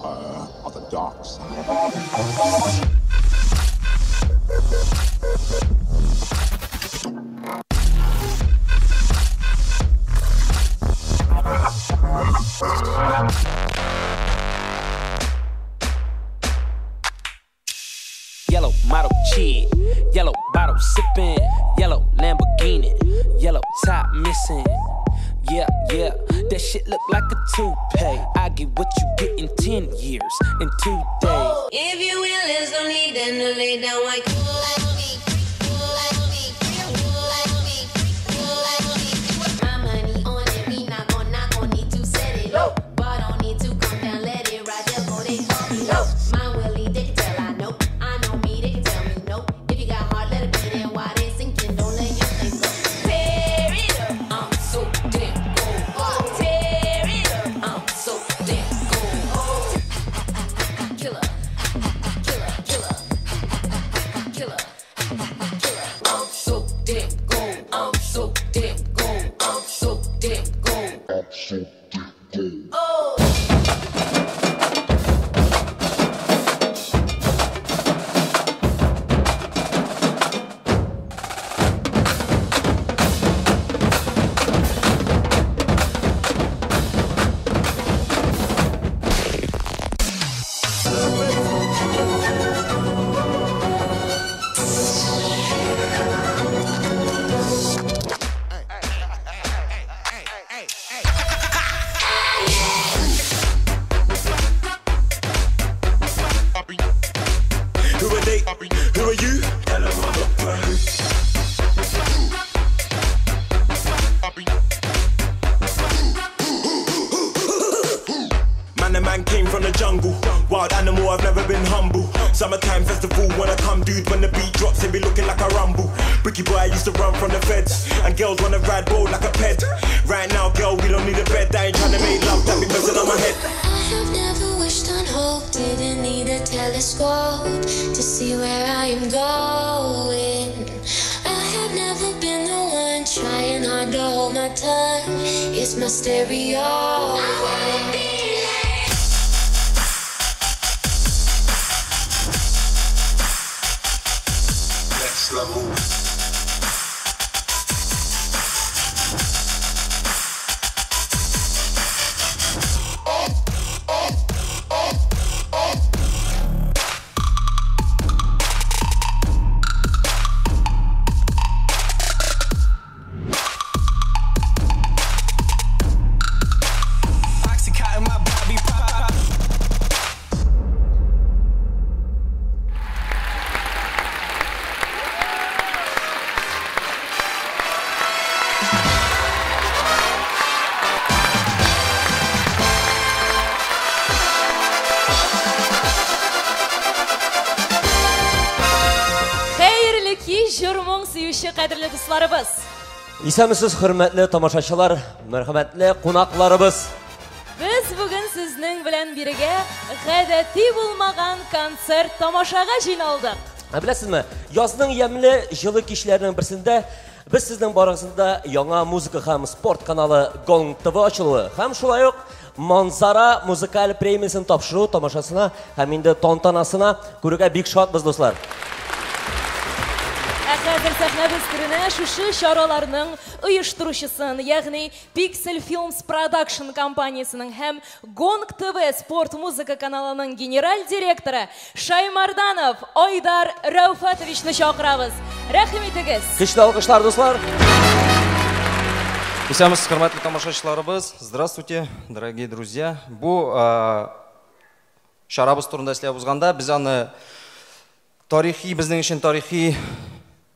on the dark side. Yellow model kid, yellow bottle sipping, yellow Lamborghini, yellow top missing. Yeah, that shit look like a toupee. I get what you get in 10 years, in 2 days. If you willing, don't need them to lay down like my money on it, we not gon' need to set it low. But don't need to come down, let it ride there for they call me low. My Willie, they can tell I know me, they can tell me no. If you got heart, let it be there while they sinking, don't let your thing go. Tear it up, I'm so damn cold. Tear it up, I'm so damn cold. Killer, killer, killer, killer, killer. I'm so damn cold. I'm so damn cold. I'm so damn cold. I'm so damn cold. Oh. Who are they? Who are you? Man came from the jungle. Wild animal, I've never been humble. Summertime festival, when I come, dude, when the beat drops, they be looking like a rumble. Bricky boy, I used to run from the feds, and girls wanna ride bold like a pet. Right now, girl, we don't need a bed. I ain't tryna make love, that be buzzing on my head. I have never wished on hope, didn't need a telescope to see where I am going. I have never been the one trying hard to hold my tongue. It's my stereo. I wanna be Next level. Qadrli do'stlarimiz. Исәмсез хөрмәтле тамашачылар, мәрхәмәтле кунакларыбыз. Biz bugun sizning bilan birga гадәти булмаган концерт тамашага җыйналдык. Беләсезме, язның ямьле җылы кичләренең берсендә без сезнең барысында яңа музыка һәм спорт каналы Gong TV ачылуы һәм шулай ук Манзара музыкаль премиясын тапшыру тамашасына һәм инде тантанасына күрергә бик шатбыз, дуслар. Хәзер сәхнәбез түренә шушы чараларның оештыручысын, ягъни Pixel Films Production компаниясының һәм Gong TV спорт музыка каналының генераль директоры Шаймарданов Айдар Рауфатовичны чакырабыз. Рәхим итегез. Көчле алкышлар, дуслар. Исәмсез хөрмәтле тамашачыларыбыз, здравствуйте, дорогие друзья. Бу шарабыз турында сөйләп узганда, без аны тарихи, безнең өчен тарихи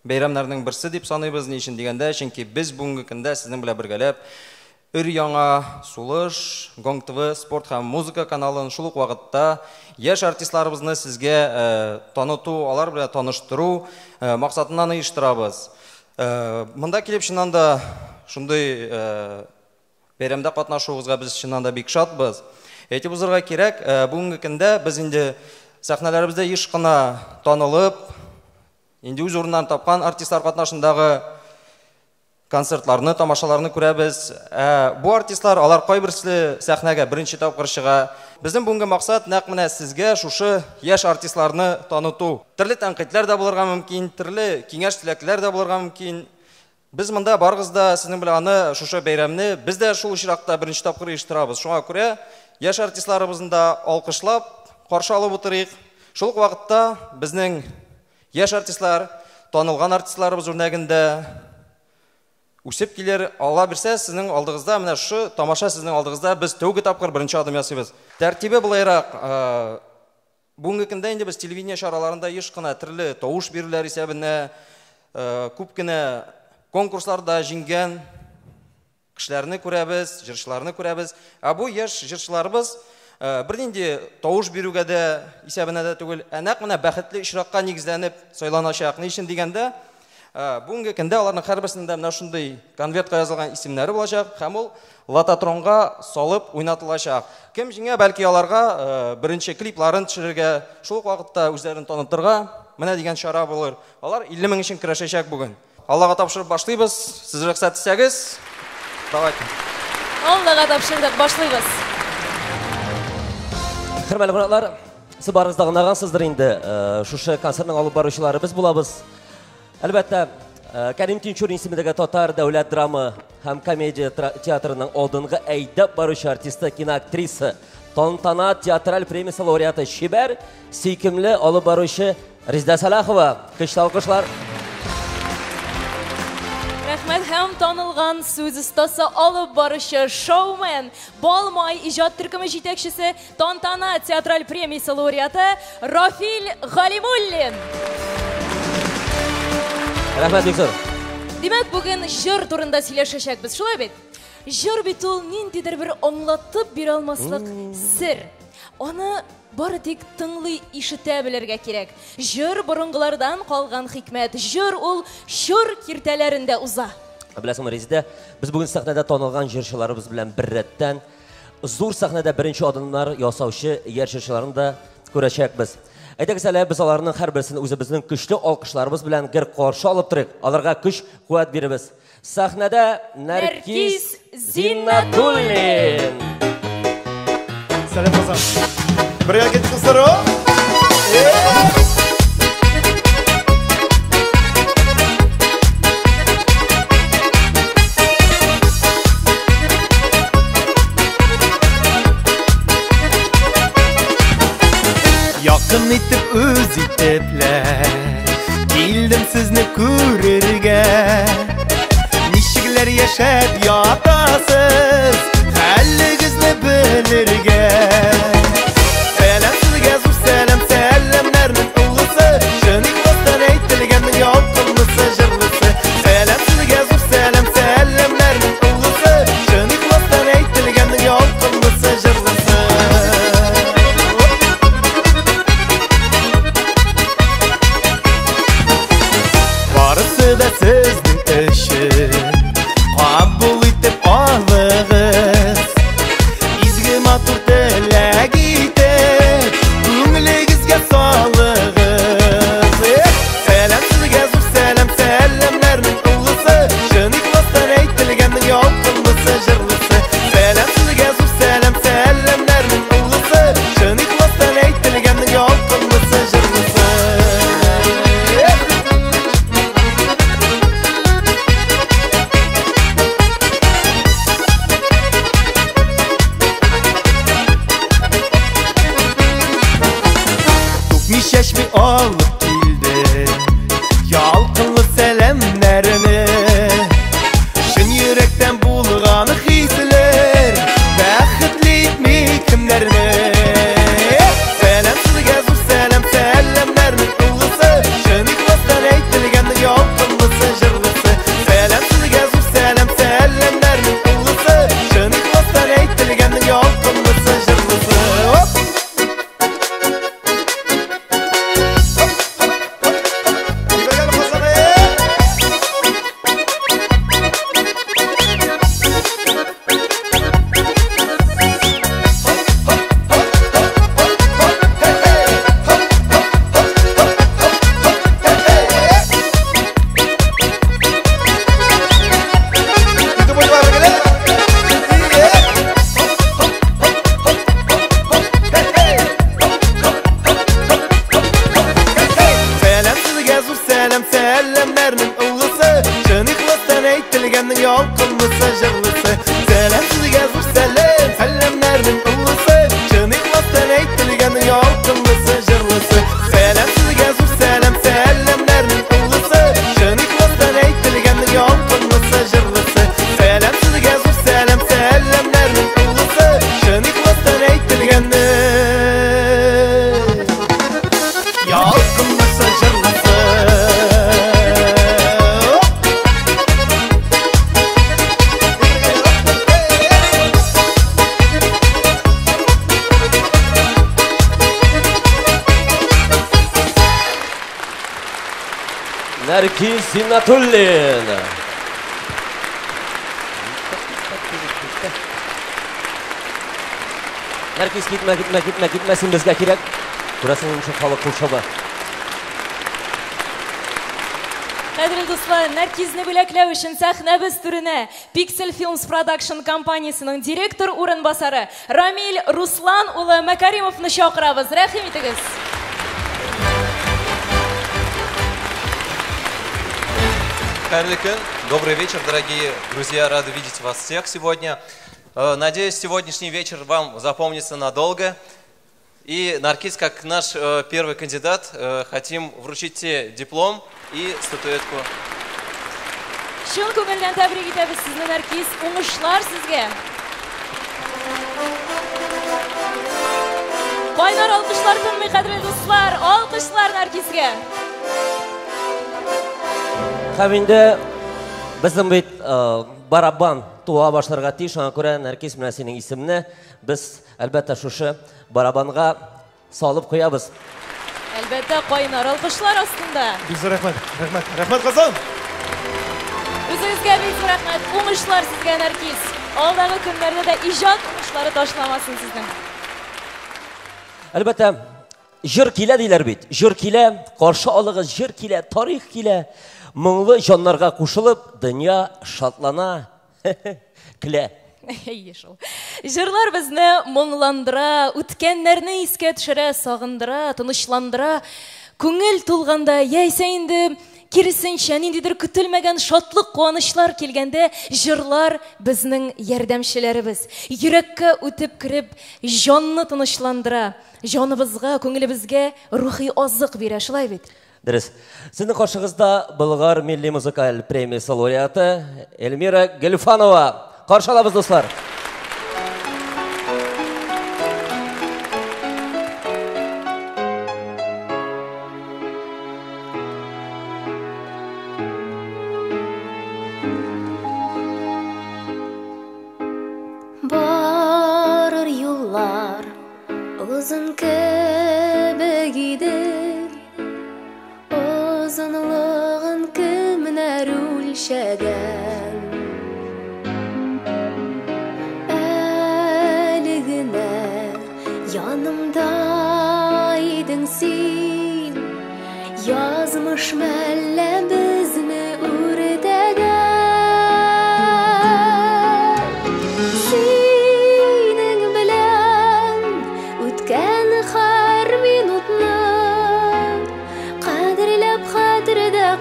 бәйрәмнәрнең берсе дип саныйбыз. Ни өчен дигәндә, чөнки без бүгенге көндә сезнең белән бергәләп өр-яңа сулыш, Gong TV спорт һәм музыка каналын шул ук вакытта яшь артистларыбызны сезгә таныту, алар белән таныштыру максатыннан оештырабыз. Монда килеп чыннан да шундый бәйрәмдә катнашуыбызга без чыннан да бик шатбыз. Әйтеп узарга кирәк, бүгенге көндә без инде сәхнәләребездә еш кына танылып, инде үз урыннарын тапкан артистлар катнашындагы концертларны, тамашаларны күрәбез. Бу артистлар, алар кайберсе сәхнәгә беренче тапкыр чыга, Безнең бүгенге максат нәкъ менә сезгә шушы яшь артистларны таныту. Төрле тәнкыйтьләр дә булырга мөмкин, төрле киңәш теләкләр дә булырга мөмкин. Без монда барыгыз да сезнең белән аны шушы бәйрәмне без дә шул очракта беренче тапкыр оештырабыз. Шуңа күрә яшь артистларыбызны да алкышлап каршы алып утырыйк. Шул ук вакытта безнең яшь артистлар, танылган артистларыбыз үрнәгендә үсеп килер. Алла бирсә, сезнең алдыгызда менә шу тамаша сезнең алдыгызда без тәүге тапкыр беренче адым ясыйбыз. Тәртибе булайрак, бүгенге көндә инде без телевидение чараларында еш кына төрле тавыш бирүләр исәбенә күп кенә конкурсларда җиңгән кешеләрне күрәбез, җырчыларны күрәбез. Бу яшь җырчыларыбыз бернинди тавыш бирүгә дә исәбенә дә түгел, нәкъ менә бәхетле очракка нигезләнеп сайланачак. Ни өчен дигәндә, бүгенге көндә аларның һәрберсендә менә шундый конвертка язылган исемнәре булачак һәм ул лототронга салып уйнатылачак. Кем җиңә, бәлки аларга беренче клипларын төшерергә, шул вакытта үзләрен танытырга менә дигән чара булыр. Алар 50 мең өчен көрәшәчәк бүген. Аллага тапшырып башлыйбыз. Сез рөхсәт итсәгез, давайте. Аллага тапшырдык, башлыйбыз. Хөрмәтле кунаклар, сез барыгыз да гынагансыздыр инде. Шушы концертның алып баручылары без булабыз. Әлбәттә, Кәрим Тинчурин исемендәге Татар дәүләт драма һәм комедия театрының алдынгы әйдәп баручы артисты, киноактриса, Тантана театраль премиясе лауреаты Шибәр, сөйкемле алып баручы Резда Салахова. Көчле алкышлар. Рәхмәт һәм танылган сүз остасы алып баручы шоумен, Балмай иҗат төркеме җитәкчесе, Тантана театраль премиясе лауреаты Рафил Галимуллин. Рәхмәт бик зур. Димәк, бүген җыр турында сөйләшәчәкбез, шулай бит? Җыр бит ул ниндидер бер аңлатып бирә алмаслык сер. Аны бары тик тыңлый, ишетә белергә кирәк. Җыр борынгылардан калган хикмәт. Җыр ул чор киртәләрендә уза. Беләсеңме, Резидә, без бүген сәхнәдә танылган җырчыларыбыз белән бер рәттән зур сәхнәдә беренче адымнар ясаучы яшь җырчыларны да күрәчәкбез. Әйтегез әле, без аларның һәрберсен үзебезнең көчле алкышларыбыз белән гер каршы алып торыйк. Аларга көч, куәт биребез. Сәхнәдә Нәркис Зиннатуллин. Сәлем кызым. Бергә кеттек кызлар. Якын итеп үз итепләр, килдем сезне күрергә. Ничекләр яшәп ятасыз, хәлегезне белергә. Сәлам сезгә зур сәлам, сәламнәрнең улысы, шуниквастан әйтелгән ялкынлысы җырлысы. Сәлам сезгә зур сәлам, сәламнәрнең улысы, шуниквастан әйтелгән ялкынлысы җырлысы. Барысы да сезнең өчен, кабул итеп selam selamlarning ulg'isi chin ixlosdan aytilganning yolqinlisi jig'lisi selam sizga zo'r salam salamlarning ulg'isi chin ixlosdan aytilganning yolqinlisi jig'lisi selam sizga zo'r salam salamlarning ulg'isi chin ixlosdan aytilganning yolqinlisi jig'lisi selam sizga zo'r salam salamlarning ulg'isi chin ixlosdan aytilganning Narkiz Zinnatullin. Narkiz gitmesin bizga kerak. Burasının için xalq qulşaba. Qadrli do'stlar, Narkizni bo'laklash uchun sahnamiz turine Pixel Films Production kompaniyasining direktor o'rinbosari Ramil Ruslan uli Makarimovni chaqiramiz. Rahim etingiz. Добрый вечер, дорогие друзья, рады видеть вас всех сегодня. Надеюсь, сегодняшний вечер вам запомнится надолго. И Наркиз, как наш первый кандидат, хотим вручить тебе диплом и статуэтку. Шын көңілден тәбрик етеміз сізді, Наркиз. Оңышлар сізге. Қайнар алқышлар тынмай, қадірлі достар. Алқышлар Наркизге. Қаминде біздің бейт барабан туа башларға тиіш, аңа көре Наркиз менә сенің исіміне біз әлбәттә шушы барабанға салып қоябыз. Әлбәттә қайнар алқышлар астында. Biz рахмат Қазан. Өзіңізге бейт рахмат. Оңышлар сізге, Наркиз. Алдағы күндерде де ижад оңышлары ташламасын сіздің. Әлбәттә, жыр килә диләр бит. Жыр килә, қаршы алыгыз, жыр килә, тарих килә. Мұңлы жаннарға қушылып, дүния шатлана кілә. Жырлар бізні мұңландыра, үткенлерні иске түшірі, сағындыра, тынышландыра. Көңіл тұлғанда, яйсайынды, керісінше, нендедір күтілмеген шатлық қуанышлар келгенде, жырлар біздің ярдәмшілеріміз. Йөрәккә үтіп кіріп, жанны тынышландыра. Жаныбызға, көңілімізге рухи азық бирә, шулай бит. Дұрыс. Сіздің қаршығызда Былғар милли музыкаль премиясы лауреаты Эльмира Гельфанова. Қаршы алабыз, достар. Барыр юллар uzun kebe gider, uzunluğun kimler ölçegen. Eligine yanımdaydın sen, yazmış melle bizni üretegen.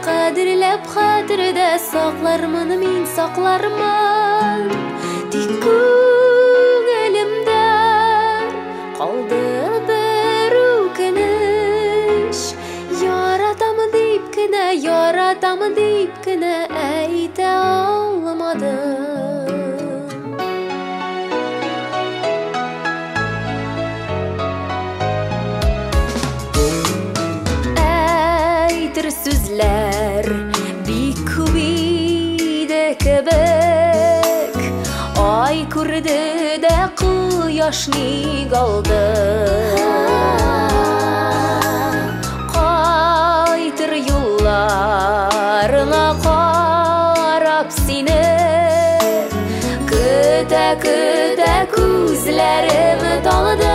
Qadirlab xatirda saqlarman men saqlarman, tik ko'nglimda qoldi bir o'kinish. Yarataman debkina ayta olmadim. Aytir sözler kebek, ay kurdu da quyoshni qoldi. Qaytir yo'llarga qarab seni, kuta ko'zlarim toldi.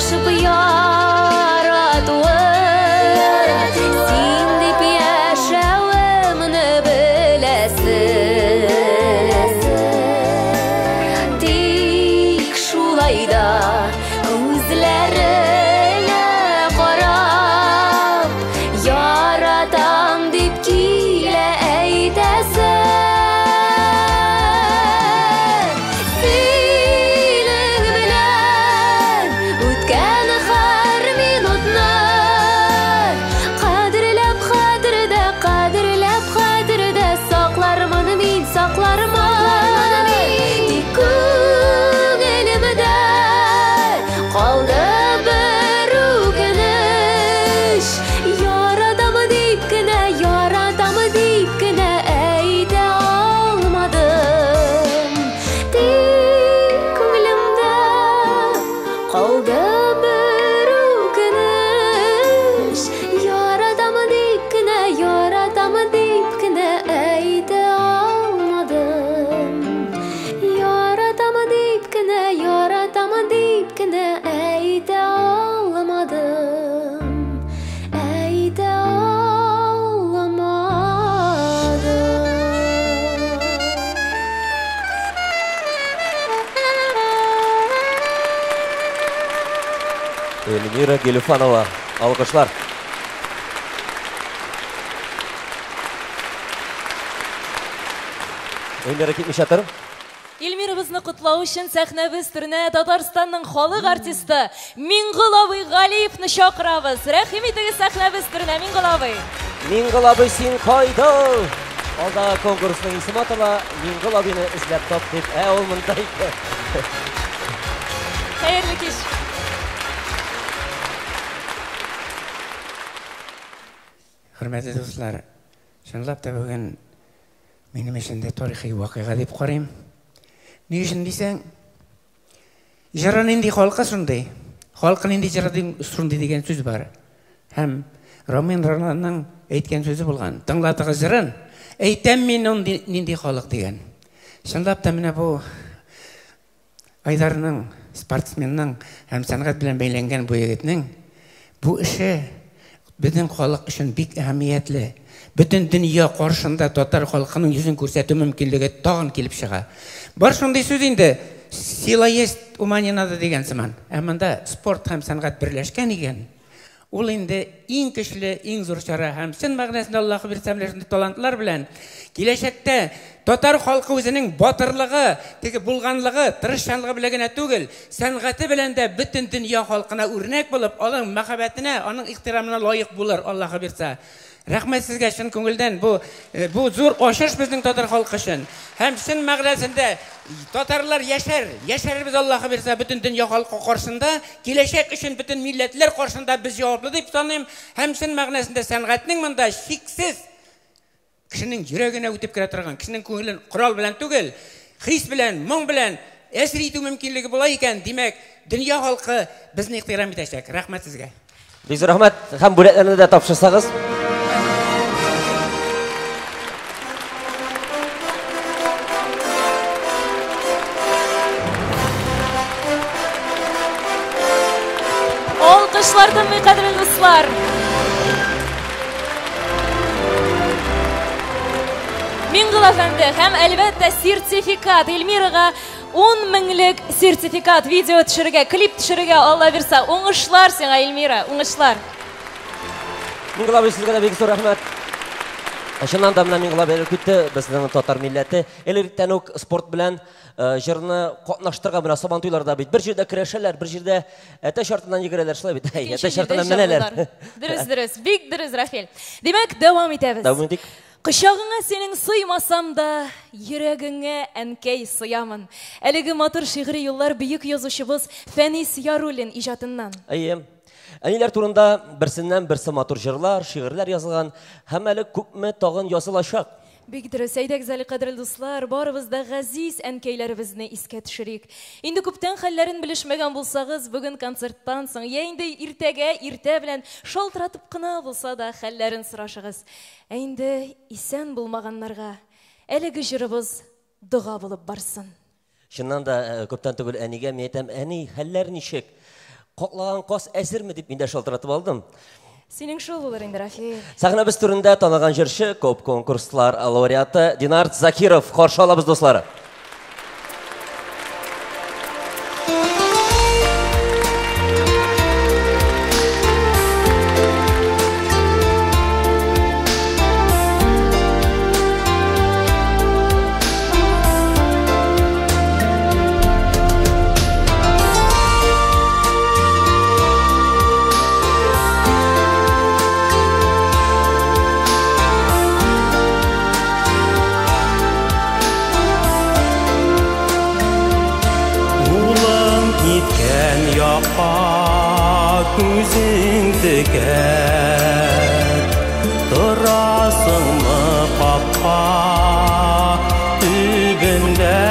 кошып яратуым, син дип яшәвемне беләсең. Тик шулай да күзләреңә карап, яратам дип килә әйтәсең. Синең белән үткән һәр минутны кадерләп саклармын мин, саклармын. Тик күңелемдә калды бер үкенеч, яратам дип кенә әйтә алмадым. Тик күңелемдә калды бер үкенеч, яратам дип кенә әйтә алмадым. Яратам дип кенә әйтә алмадым. Әйтә алмадым. Эльмира Гелюфанова, алкышлар. Эльмира китмеш жатыр. Эльмирабызны котлау өчен сәхнәбез түренә Татарстанның халык артисты Миңгол абый Галиевны чакырабыз. Рәхим итегез сәхнәбез түренә, Миңгол абый. Миңгол абый, син кайда? Алда конкурсның исеме атала, Миңгол абыйны эзләп тап дип, ул монда икән. Хәерле кич. Хөрмәтле дуслар, чынлап та бүген минем өчен дә тарихи вакыйга дип карыйм. Ни өчен дисәң, җыры нинди халкы шундый, халкы нинди җыры шундый дигән сүз бар. Һәм Роман Роланның әйткән сүзе булган. Тыңлатыгыз җырын, әйтәм мин нинди халык дигән. Чынлап та менә бу Айдарның, спортсменның һәм сәнгать белән бәйләнгән бу егетнең бу эше безнең халык өчен бик әһәмиятле. Бөтен дөнья каршында татар халкының йөзен күрсәтү мөмкинлеге тагын килеп чыга. Бар шундый сүз инде, сила есть, ума не надо дигән сыман. Ә монда спорт һәм сәнгать берләшкән икән. Ул инде иң көчле, иң зур чара һәм чын мәгънәсендә Аллаһы бирсәмләр шундый талантлар белән киләчәктә татар халкы үзенең батырлыгы, теге булганлыгы, тырышчанлыгы белән генә түгел, сәнгате белән дә бөтен дөнья халкына үрнәк булып, аның мәхәббәтенә, аның ихтирамына лаек булыр, Аллаһы бирсә. Рәхмәт сезгә чын күңелдән. Бу зур ачыш безнең татар халкы өчен. Һәм чын мәгънәсендә татарлар яшәрбез, Аллаһы бирсә, бөтен дөнья халкы каршында, киләчәк өчен бөтен милләтләр каршында без җаваплы дип саныйм. Һәм чын мәгънәсендә сәнгатьнең монда шиксез кешенең йөрәгенә үтеп керә торган, кешенең күңелен корал белән түгел, хис белән, моң белән әсер итү мөмкинлеге була икән. Димәк, дөнья халкы безне ихтирам итәчәк. Рәхмәт сезгә. Бик зур рәхмәт. Һәм бүләкләрне дә тапшырсагыз. Alkışlardan mı kadar dostlar? Миңгол әфәнде һәм әлбәттә сертификат Эльмираға 10 меңлек сертификат видео төшерергә, клип төшерергә Алла бирсә, уңышлар сиңа Эльмира, уңышлар. Миңгол абый, сезгә дә бик зур рәхмәт. Шуннан да менә Миңгол абый көтте безнең татар милләте. Электән үк спорт белән җырны катнаштырга менә Сабантуйларда бит. Бер җирдә көрәшәләр, бер җирдә әтә шартыннан йөгерәләр, шулай бит. Әтә шартыннан менәләр. Дөрес, бик дөрес, Рафил. Димәк, дәвам итәбез. Дәвам итик. Кочагыңа синең сыймасам да, йөрәгеңә әнкәй сыямын. Әлеге матур шигъри юллар бөек язучыбыз Фәнис Яруллин иҗатыннан. Әниләр турында берсеннән-берсе матур җырлар, шигырьләр язылган, һәм әле күпме тагын язылачак. Бик дөрес, әйдәгез әле кадерле дуслар, барыбыз да газиз әнкәйләребезне искә төшерик. Инде күптән хәлләрен белешмәгән булсагыз, бүген концерттан соң, я инде иртә белән шалтыратып кына булса да хәлләрен сорашыгыз. Инде исән булмаганнарга әлеге җырыбыз дуга булып барсын. Шуннан да күптән түгел әнигә мен әйтәм, әни, хәлләр ничек? Қоқлаған қос әсірме деп менде шалтыратып алдым. Сенің шул булыр инде, Рафи. Сахна біз түрінде таныған жүрші, көп конкурслар лауреаты Динар Закиров. Қаршы алабыз, достлары. Күзің тікер, тұрасың мы қапқа түбінде.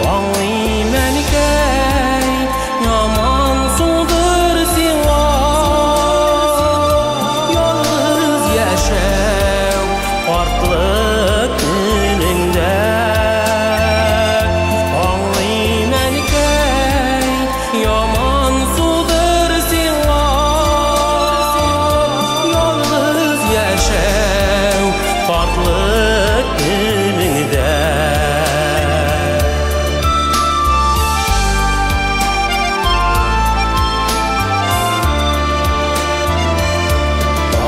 Аңлаймен кәй, яман сұлдыр сила, ялғыз яшәу қартлық күніңде. Аңлаймен кәй, яман сұлдыр сила, ялғыз яшәу қартлық күніңде.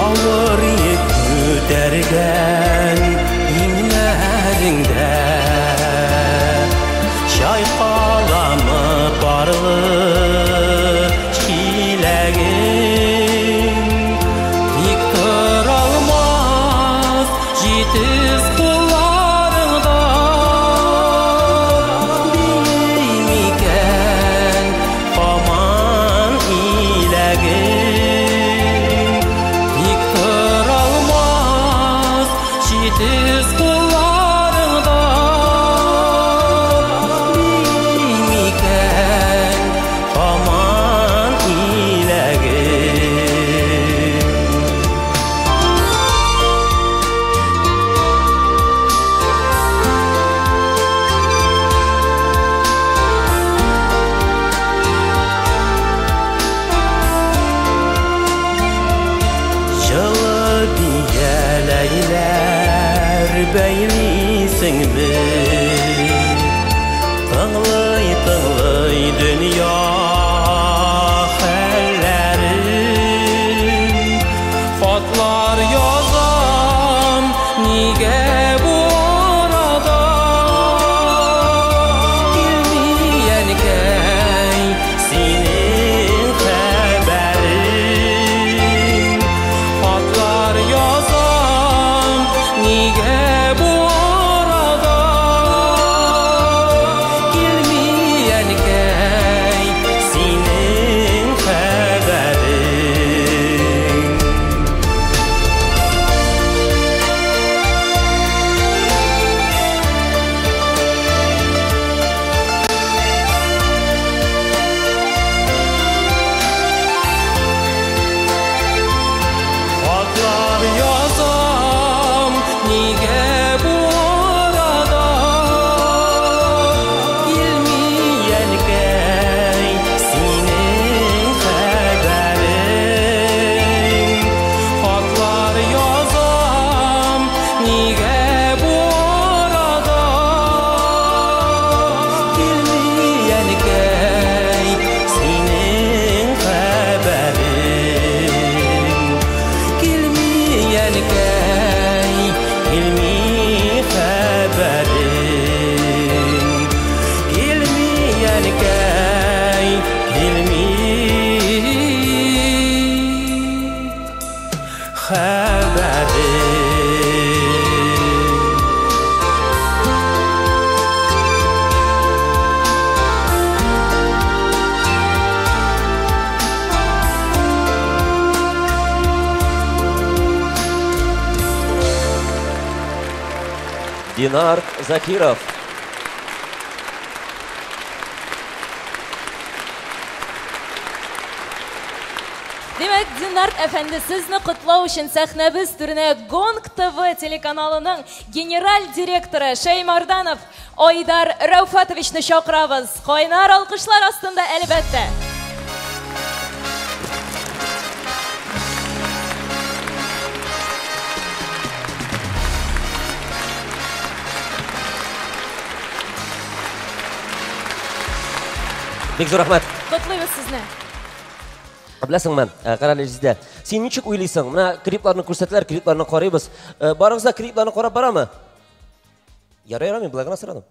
Ауыр ек көтерген имләріңде, шайқаламы барлы шиләгің. Тик тұра алмас жетіз қоларыңда, білмеймекен қаман иләгің. Тик тұра алмас жетіз қоларыңда, білмеймекен қаман иләгің. Жылы бияләйләр бәйлисің біз, тыңлый дүния хәлләрін. Хатлар язам неге bu arada, келмейәнкәй синең хәбәрің. Хатлар язам неге bu arada, келмейәнкәй синең хәбәрің. Хатлар язам неге bu arada, келмейәнкәй синең хәбәрің. Хатлар язам неге bu arada, келмейәнкәй синең хәбәрің. Келмейәнкәй, келмей хәбәрің. Келмейәнкәй, келмей хәбәрің. Динар Закиров. Демек, Динарт әфәнде, сезне котлау өчен сәхнәбез түренә Гонг ТВ телеканалының генераль директоры Шәймарданов Айдар Рауфатовичны чакырабыз. Кайнар алкышлар астында әлбәттә. Бик зур рәхмәт. Котлыйбыз сезне. Беләсеңме, Карале Җиздә, син ничек уйлыйсың? Менә клипларны күрсәтләр, клипларны карыйбыз. Барыгыз да клипларны карап барамы? Ярый, мин болай гына сорадым.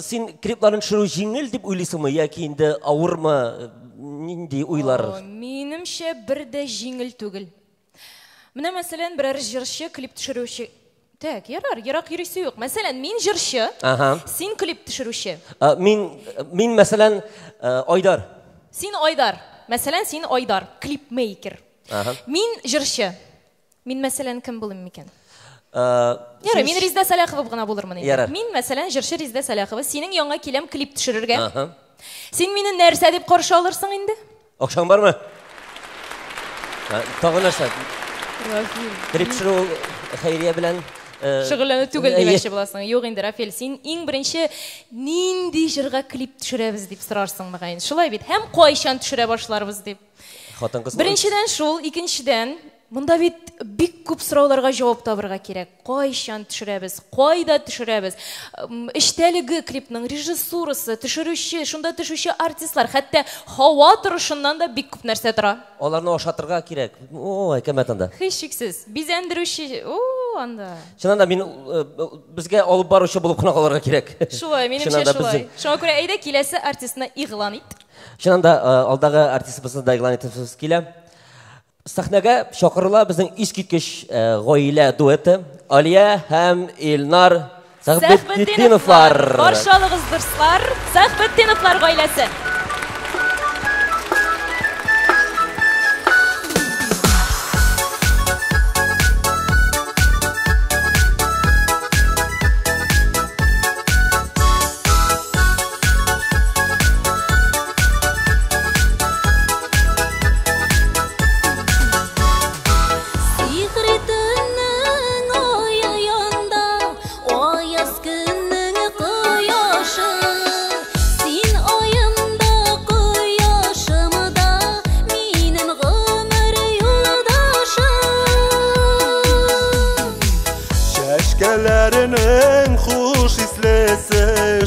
Син клипларны төшерү җиңел дип уйлыйсыңмы, яки инде авырмы? Нинди уйлар? Минемчә, бер дә җиңел түгел. Менә мәсәлән, берәр җырчы клип төшерүче. Так, ярар, ерак йөрисе юк. Мәсәлән, мин җырчы, син клип төшерүче. Мин мәсәлән, Айдар. Син Айдар. Мәсәлән, син Айдар, клипмейкер. Мин җырчы. Мин мәсәлән кем булам микән? Ярый, мин Риздә Салахова гына булырмын инде. Мин мәсәлән җырчы Риздә Салахова, синең яңа киләм клип төшерергә. Син мине нәрсә дип каршы алырсың инде? Акчаң бармы? Тагы нәрсә? Клип төшерү хәйрия белән шөгыльләнү түгел димәкче буласың. Юк инде, Рафил, син иң беренче нинди җырга клип төшерәбез дип сорарсың мөгаен. Шулай бит, һәм кайчан төшерә башларбыз дип. Беренчедән шул, икенчедән, монда бит бик күп сорауларга җавап табырга кирәк. Кайчан төшерәбез, кайда төшерәбез? Эштәлеге клипның режиссурасы, төшерүче, шунда төшүче артистлар, хәтта һава торышыннан да бик күп нәрсә тора. Аларны ашатырга кирәк. Кәмәт анда. Һичшиксез. Бизәндерүче, анда. Чыннан да мин безгә алып баручы булып кына калырга кирәк. Шулай, минемчә шулай. Шуңа күрә әйдә киләсе артистны игълан ит. Чыннан да алдагы артистыбызны да игълан итәбез килә. Сәхнәгә чакырыла безнең искиткеч гаилә дуэты Алия һәм Илнар Сәхбетдиновлар. Баршалыгыз дуслар, Сәхбетдиновлар гаиләсе.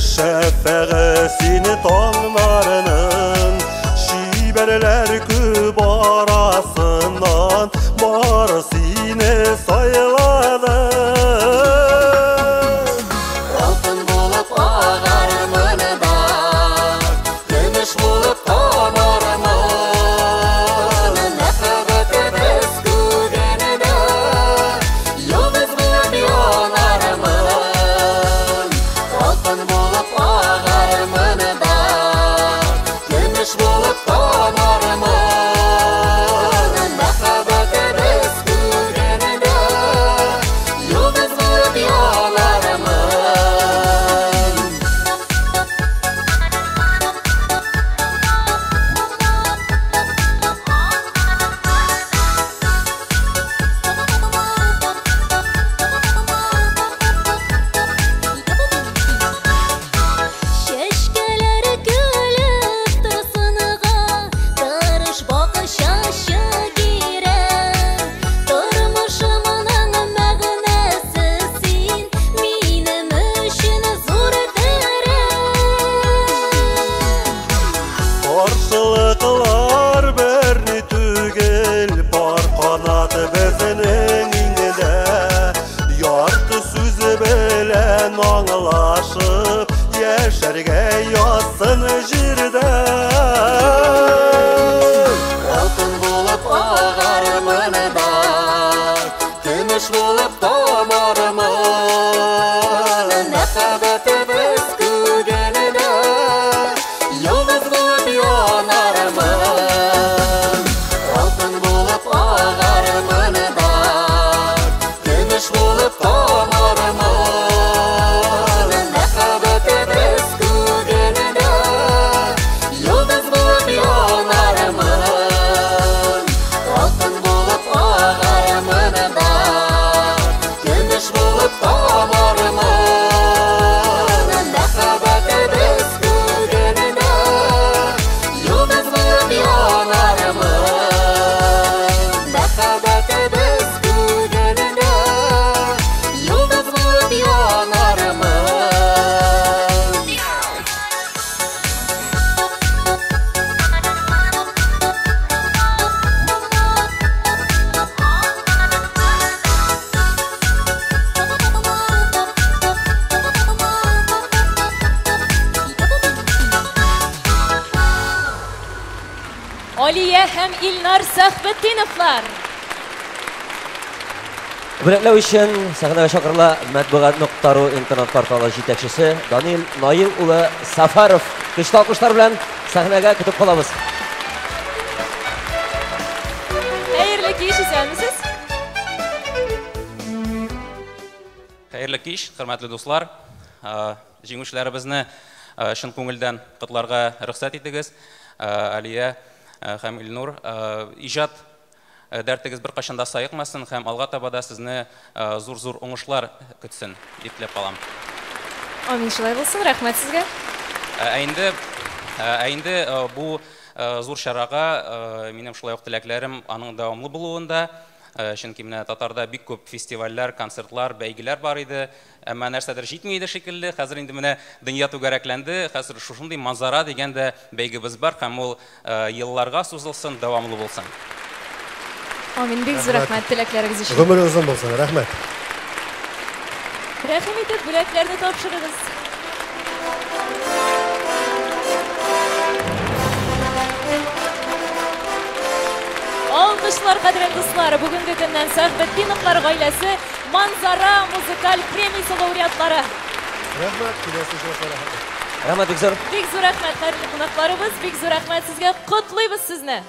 Şəfəqəsini tağlarının şibələr küb arasından marasini sayladı. Altın bulup ağarımını da, gümüş bulup tamarımın, nefebeti biz gügeni de, yıldız bulup yanarımın. Altın bulup ağarımını da, gümüş bulup tamarımın, nefebeti biz gügeni de, yıldız bulup yanarımın. Şeşkeleri gülüp tırsınığa, tırış bakışaşı girek. Durmuşumның мәгънәсесен минем өчен зур дәрәк. Каршылыклар берни түгел, бар канаты безнең иңдә. Ярты сүзе белән аңлашып, яшәргә язсын җирдә. Алтын булып ağarımını da, gümüş bulup tamarımın, nefebeti biz gügeni de, yıldız bulup yanarımın. Altın bulup ağarımını da, gümüş bulup tamarımın, nefebeti biz gügeni de, Алия һәм Илнар Сәхбетдиновлар. Бүләкләү өчен сәхнәгә чакырыла Матбугат.ру интернет порталы җитәкчесе Данил Наил улы Сафаров. Көчле алкышлар белән сәхнәгә көтеп калабыз. Хәерле кич, исәнмесез? Хәерле кич, хөрмәтле дуслар. Җиңүчеләребезне чын күңелдән котларга рөхсәт итегез. Алия һәм Илнур, иҗат дәртегез бер кашанда саекмасын һәм алга таба да сезне зур-зур уңышлар көтсен дип теләп калам. Амин, шулай булсын. Рәхмәт сезгә. Инде бу зур чарага минем шулай ук теләкләрем аның дәвамлы булуында. Чөнки менә Татарда бик күп фестивальләр, концертлар, бәйгеләр бар иде. Әмма нәрсәдер җитми иде шикелле. Хәзер инде менә дөнья түгәрәкләнде. Хәзер шушындый Манзара дигән дә бәйгебез бар һәм ул елларга сузылсын, дәвамлы булсын. Амин, бик зур рәхмәт теләкләрегез өчен. Гомер узын булсын, рәхмәт. Рәхим итеп бүләкләрне тапшырыгыз. Алкышлар, кадерле дуслар, бүгенге көннән Сәхбетдиновлар гаиләсе Манзара музыкаль премиясе лауреатлары. Рәхмәт, киләсе җырларга. Рәхмәт, бик зур. Бик зур рәхмәт, кадерле кунакларыбыз, бик зур рәхмәт сезгә. Котлыйбыз сезне.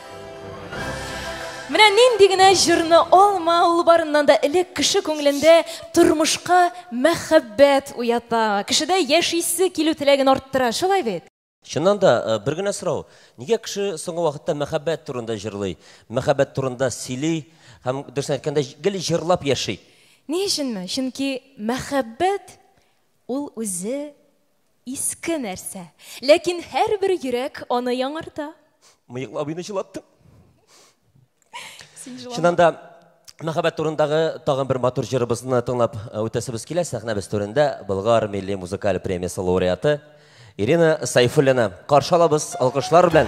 Менә нинди генә җырны алма ул барыннан да элек кеше күңелендә тормышка мәхәббәт уята. Кешедә яшисе килү теләген арттыра, шулай бит? Чыннан да бер генә сорау. Нигә кеше соңгы вакытта мәхәббәт турында җырлый, мәхәббәт турында сөйли һәм дөресен әйткәндә гел җырлап яши? Ни өченме? Чөнки мәхәббәт ул үзе иске нәрсә. Ләкин һәрбер йөрәк аны яңарта. Мыеклап мине җылаттың. Чыннан да мәхәббәт турындагы тагын бер матур җырыбызны тыңлап үтәсебез килә. Сәхнәбез түрендә Болгар милли музыкаль премиясе лауреаты Ирина Сайфуллина. Каршы алабыз алкышлар белән.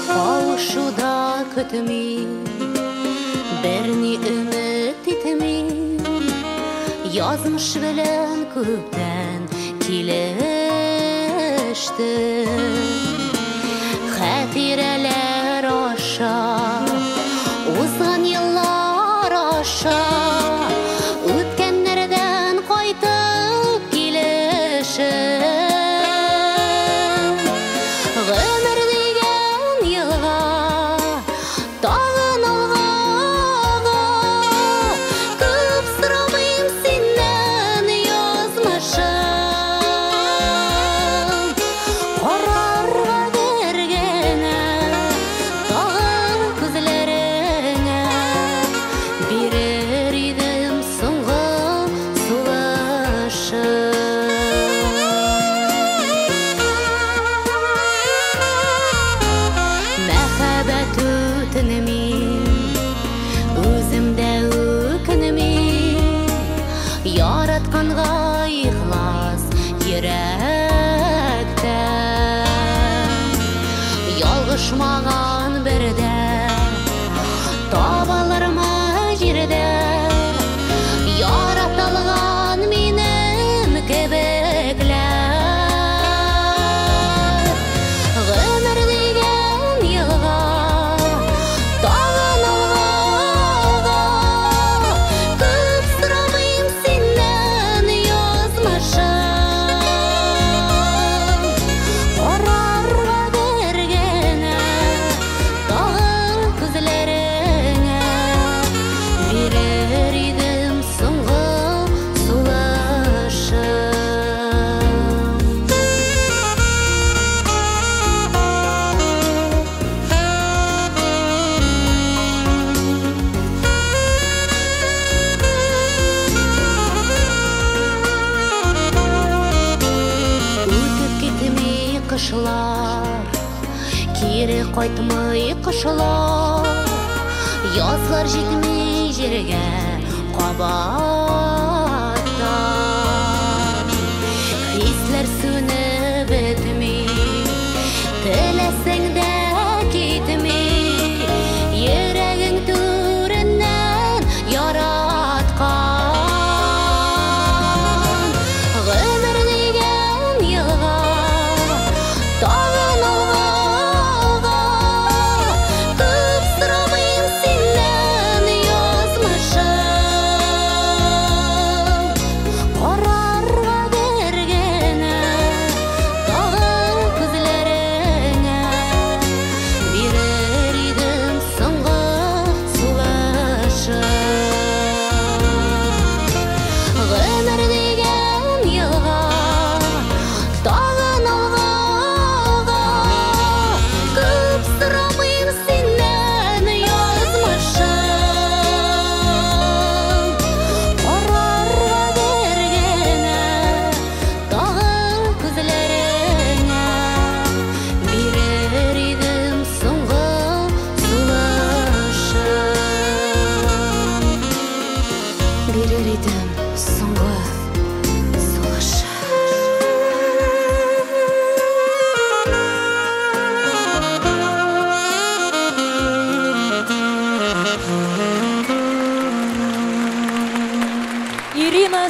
Кавышуда көтми, берни өмет итми, язмыш белән күптән килеште. Хәтирәләр аша, узган еллар аша, үткәннәрдән кайтып килешә. Гомер дигән елга, тагын алга, күп сорамыйм синнән язмышым. Карарга бергәнә, тагын күзләреңә, бирер идем соңгы сулышым. Мәхәббәт үтенмим, үземдә үкенмим, яратканга ихлас йөрәктән. Ялгышмаган бердә, табалырмы җирдә, яратылган минем кебекләр. Гомер дигән елга, тагын алга, күп сорамыйм синнән язмышым. Карарга бергәнә, тагын күзләреңә, бирер идем соңгы сулышым. Үтеп китми кышлар, кире кайтмый кышлар, язлар җитми җиргә кабаттан. Хисләр сүнеп бетми, теләсәң дә китми, йөрәгең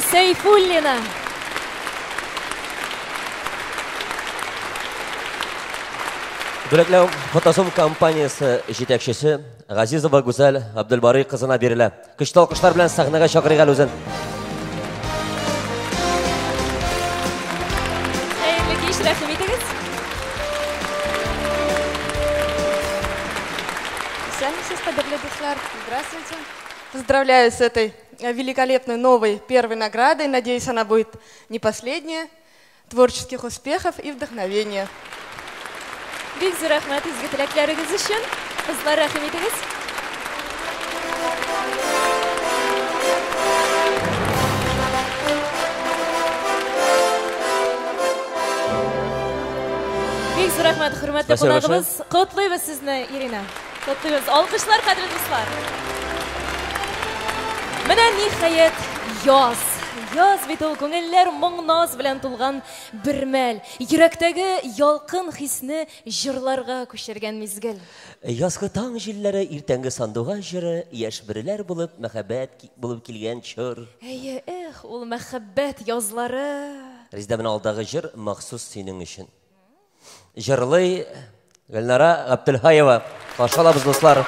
Сейфуллина. Бүләкләү фотосум компаниясы жетекшісі Ғазизова Гүзәл Абдулбари қызына берілі. Күшті алқыштар белән сахнага чакырыйк әле үзен. Хәерле кич, рәхим итегез. Здравствуйте. Поздравляю с этой великолепной новой первой наградой. Надеюсь, она будет не последняя. Творческих успехов и вдохновения. Бик зур рәхмәт изге теләкләрегез өчен. Кызлар, рәхим итегез. Бик зур рәхмәт, хөрмәтле кунагыбыз. Котлыйбыз сезне, Ирина. Котлыйбыз. Алкышлар, кадерле дуслар. Менә ниһаять яз. Яз бит ул күңелләр моң-наз белән тулган бер мәл. Йөрәктәге ялкын хисне җырларга күчергән мизгел. Язгы таң җилләре иртәнге сандуга җыры, яшь бөреләр булып мәхәббәт булып килгән чор. Әйе, ул мәхәббәт язлары. Рездәмен алдагы җыр махсус синең өчен. Җырлый Гөлнара Габдулхаева. Каршы алабыз, дуслар.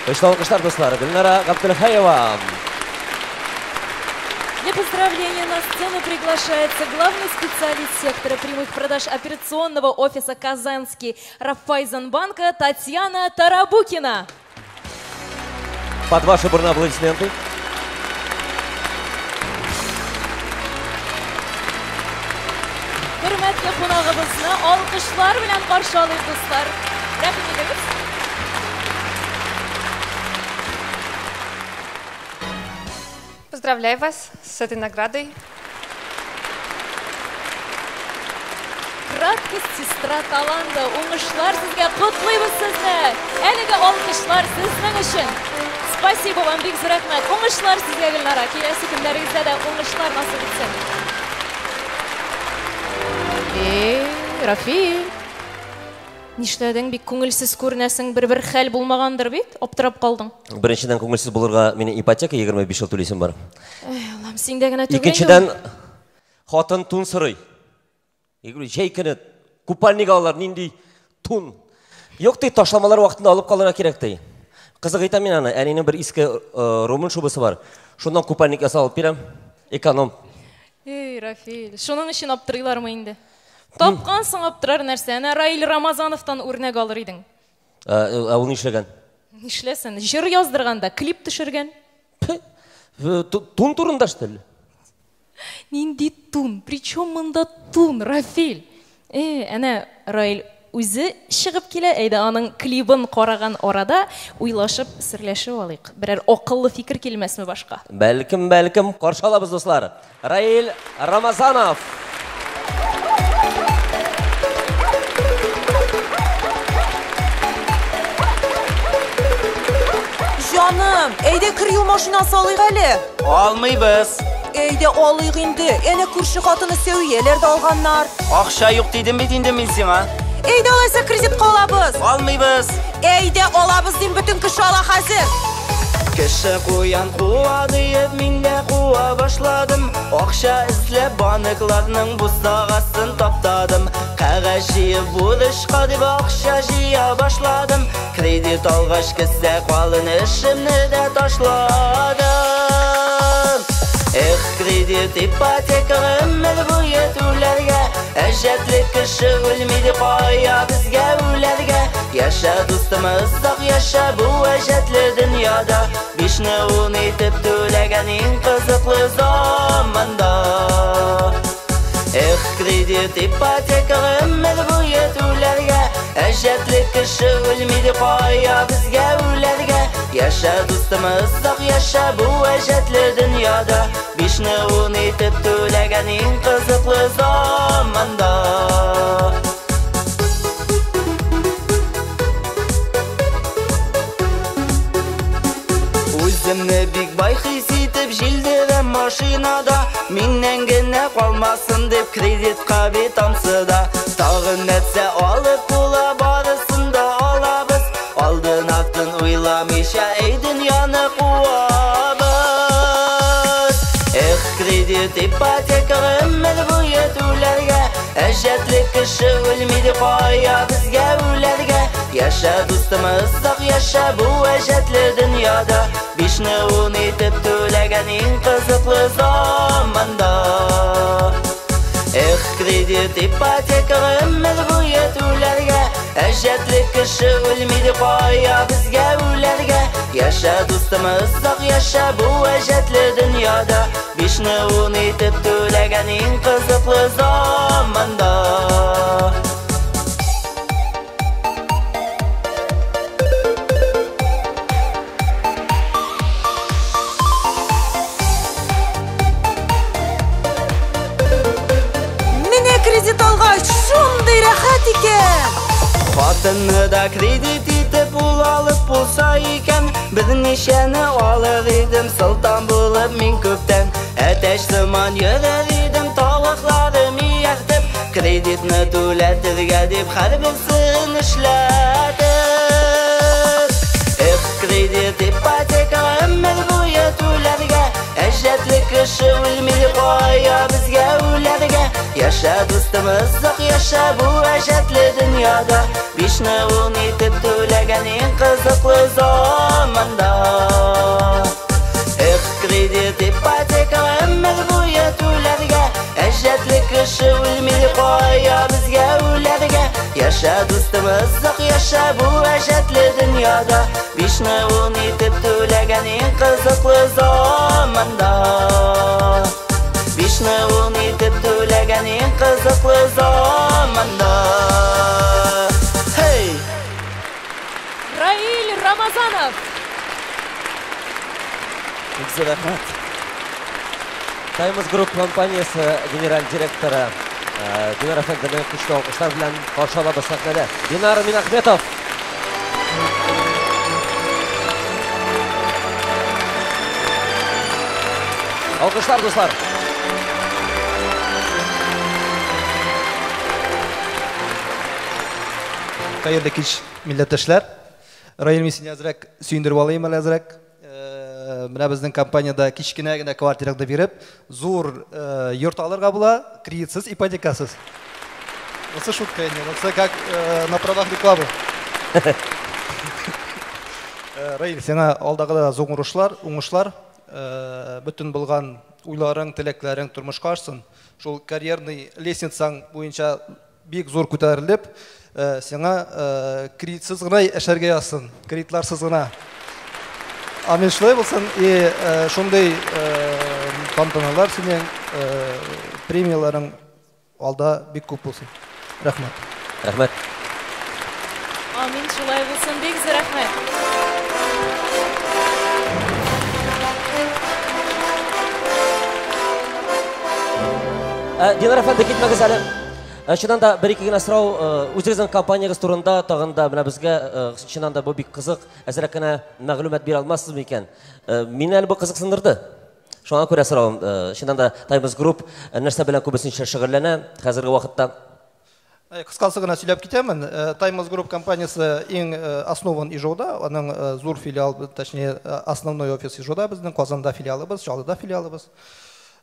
Күшті алқыштар, достар. Гүлнара Габдулхаева. Для поздравления на сцену приглашается главный специалист сектора прямых продаж операционного офиса Казанский Райффайзенбанка Татьяна Тарабукина. Под ваши бурные аплодисменты. Hürmetli qonağımızı alqışlar bilan qarşı alırıq, dostlar. Rəhim ediniz. Поздравляю вас с этой наградой. Краткость сестра таланты. Уңышлар сезгә, котлыйбыз сезне. Әлеге алкышлар сезнең өчен. Спасибо вам, бик зур рәхмәт. Уңышлар сезгә, Гөлнара. Киләсе көннәрегездә дә уңышлар насыйп итсен. Рафил. Нишләдең, бик күңелсез күренәсең, бер хәл булмагандыр бит? Аптырап калдың. Беренчедән күңелсез булырга мине ипотека 25 ел түлисем бар. Аллам, синдә генә түгел. Икенчедән хатын тун сорый. Җәй көне купальник алалар, нинди тун. Юк ди, ташламалар вакытында алып калырга кирәк ди. Кызык әйтәм мин аны, әнинең бер иске румын шубасы бар. Шуннан купальник ясалып бирәм, эконом. Рафил, шуның өчен аптырыйлармы инде? Тапкансың аптырар нәрсә? Әнә Раил Рамазановтан үрнәк алыр идең. Ул нишләгән? Нишләсен? Җыр яздырганда, клип төшергән. Тун турында штел. Нинди тун? Причем монда тун, Рафил? Әнә Раил үзе чыгып килә, әйдә аның клибын караган арада уйлашып, серләшеп алыйк. Берәр акыллы фикер килмәсме башка? Бәлкем, каршы алабыз, дуслар. Раил Рамазанов. Жаным, әйдә кирю машинасы алыйк әле. Алмыйбыз. Әйдә алыйк инде. Әнә күрше хатыны Сәвияләр дә алганнар. Акча юк дидем бит инде мин сиңа. Әйдә алайса кредитка алабыз. Алмыйбыз. Әйдә алабыз дим, бөтен кеше ала хәзер. Кеше куян куа диеп мин дә куа башладым. Акча эзләп банкларның бусагасын таптадым. Кәгазь җыеп бурычка дип акча җыя башладым. Кредит алгач кесә калын эшемне дә ташладым. Эх, кредит ипотека ömür буе түләргә. Әҗәтле кеше үлмиде кая безгә үләргә. Яша дустым, озак яша бу әҗәтле дөньяда. Бишне ун итеп түләгән иң кызыклы заманда. Эх, кредит ипотека ömür буе түләргә. Әҗәтле кеше үлмиде кая безгә үләргә. Яша дустым, озак яша бу әҗәтле дөньяда. Бишне ун итеп түләгән иң кызыклы заманда. Үземне бик бай хис итеп җилдерәм машинада. Миннән генә калмасын дип кредитка бит амсыда. Тагын нәрсә алып була, барысын да алабыз. Алдын артын уйламыйча әй дөньяны куабыз. Эх, кредит ипотека ömür буе түләргә. Әҗәтле кеше үлмиде кая безгә үләргә. Яша дустым, озак яша бу әҗәтле дөньяда. Бишне ун итеп түләгән иң кызыклы заманда. Эх, кредит ипотека ömür буе түләргә. Әҗәтле кеше үлмиде кая безгә үләргә. Яша дустым, озак яша бу әҗәтле дөньяда. Бишне ун итеп түләгән иң кызыклы заманда. Кредит алгач шундый рәхәт икән. Хатынны да кредит итеп ул алып булса икән. Берничәне алыр идем, сылтан булып мин күптән. Әтәч сыман йөрер идем, тавыкларым ияртеп. Кредитны түләтергә дип һәрберсен эшләдем. Эх, кредит ипотека ömür буе түләргә. Әҗәтле кеше үлмиде кая безгә үләргә. Яша дустым, озак яша бу әҗәтле дөньяда. Бишне ун итеп түләгән иң кызыклы заманда. Эх, кредит ипотека ömür буе түләргә. Әҗәтле кеше үлмиде кая безгә үләргә. Яша дустым, озак яша бу әҗәтле дөньяда. Бишне ун итеп түләгән иң кызыклы заманда. Бишне ун итеп түләгән иң кызыклы заманда. Hey! Раил Рамазанов. Бик зур рәхмәт. Times Group компаниясы генераль директоры Динар Әфәндіні күшті алқыштар білән қаршы алабыз сәхнәдә. Динар Минахметов. Алқыштар, достар. Қайырлы кеш, милләттәшләр. Раил мисен әзрәк сүйіндіріп алайым әлі әзрәк. Менә безнең компанияда кичкенә генә квартирада биреп, зур йорт алырга була, кредитсыз, ипотекасыз. Осы шутка инде, осы как на правах рекламы. Раил, сиңа алдагы зур уңышлар, бүтән булган уйларың, теләкләрең тормышка ашсын. Шул карьерный лестницаң буенча бик зур күтәрелеп, сиңа кредитсыз гына эшләргә язсын, кредитларсыз гына. Амин шулай булсын, и шундый тантаналар синең премияларың алда бик күп булсын. Рәхмәт. Рәхмәт. Амин шулай булсын, бик зур рәхмәт. Динар әфәнде, китмәгез әле. Шыннан да бір-екі генә сұрау, үзегезнең компаниягыз турында тагында менә безгә шыннан да бу бик кызык, әзрәк кенә мәгълүмат бирә алмассызмы икән? Мине әле бу кызыксындырды. Шуңа күрә сорауым, шыннан да Times Group нәрсә белән күбесенчә шөгыльләнә хәзерге вакытта? Кыскасы гына сөйләп китәмен. Times Group компаниясы иң основан Ижауда, аның зур филиал, точнее основной офис Ижауда, безнең Казанда филиалыбыз, Чаллыда филиалыбыз.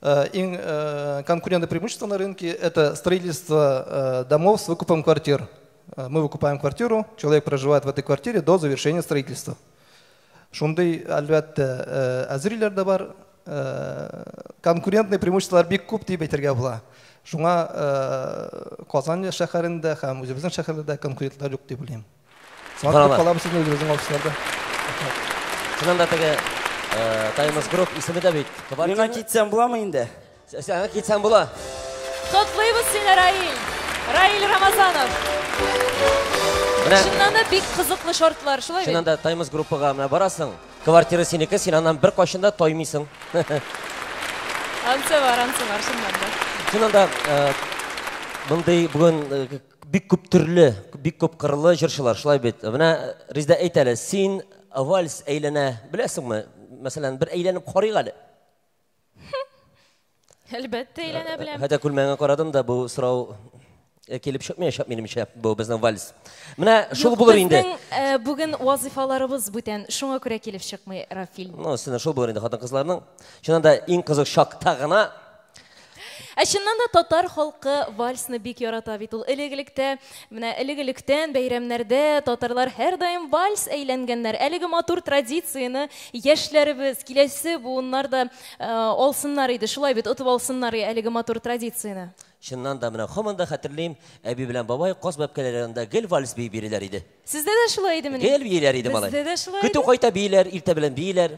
Иң конкурентное преимущество на рынке – это строительство домов с выкупом квартир. Мы выкупаем квартиру, человек проживает в этой квартире до завершения строительства. Шундай, әлбәттә, әзриләр дә бар. Конкурентные преимуществолар бик күп дип әйтергә була. Шуңа Казан шәһәрендә һәм үзебезнең шәһәрләрдә конкурентлар юк дип уйлыйм. Сәгать калабыз үзебезнең офисларда. Шуннан да теге Times Group исеме дә бит. Миңа китсәм буламы инде? Сиңа китсәм була. Котлыйбыз сине, Раил. Раил Рамазанов. Шуннан да бик кызыклы шартлар, шулай бит? Шуннан да Times Group-га менә барасың. Квартира синеке, син аннан бер кашында тоймыйсың. Ансы бар, шуннан да. Шуннан да мондай бүген бик күп төрле, бик күп кырлы җырчылар, шулай бит. Менә Резда әйт әле, син вальс әйләнә беләсеңме? Мәсәлән, бер әйләнеп карыйк әле. Әлбәттә әйләнә беләм. Хәтта күлмәгә карадым да, бу сорау килеп чыкмаячак минемчә, бу безнең вальс. Менә шул булыр инде. Безнең бүген вазифаларыбыз бүтән, шуңа күрә килеп чыкмый, Рафил. Ну, сине шул булыр инде хатын-кызларның. Шуннан да иң кызык шакта гына Шуннан да татар халкы вальсны бик ярата бит. Ул элегелектән бәйрәмнәрдә татарлар һәр даим вальс әйләнгәннәр. Әлеге матур традицияны яшьләребез, киләсе буыннар да алсыннар иде. Шулай бит, отып алсыннар әлеге матур традицияны. Шуннан да менә һаман да хәтерлим, әби белән бабай каз бәбкәләрендә гел вальс бирәләр иде. Сездә дә шулай идеме? Гел бияләр иде малай. Бездә дә шулай. Көтү кайта бияләр, иртә белән бияләр.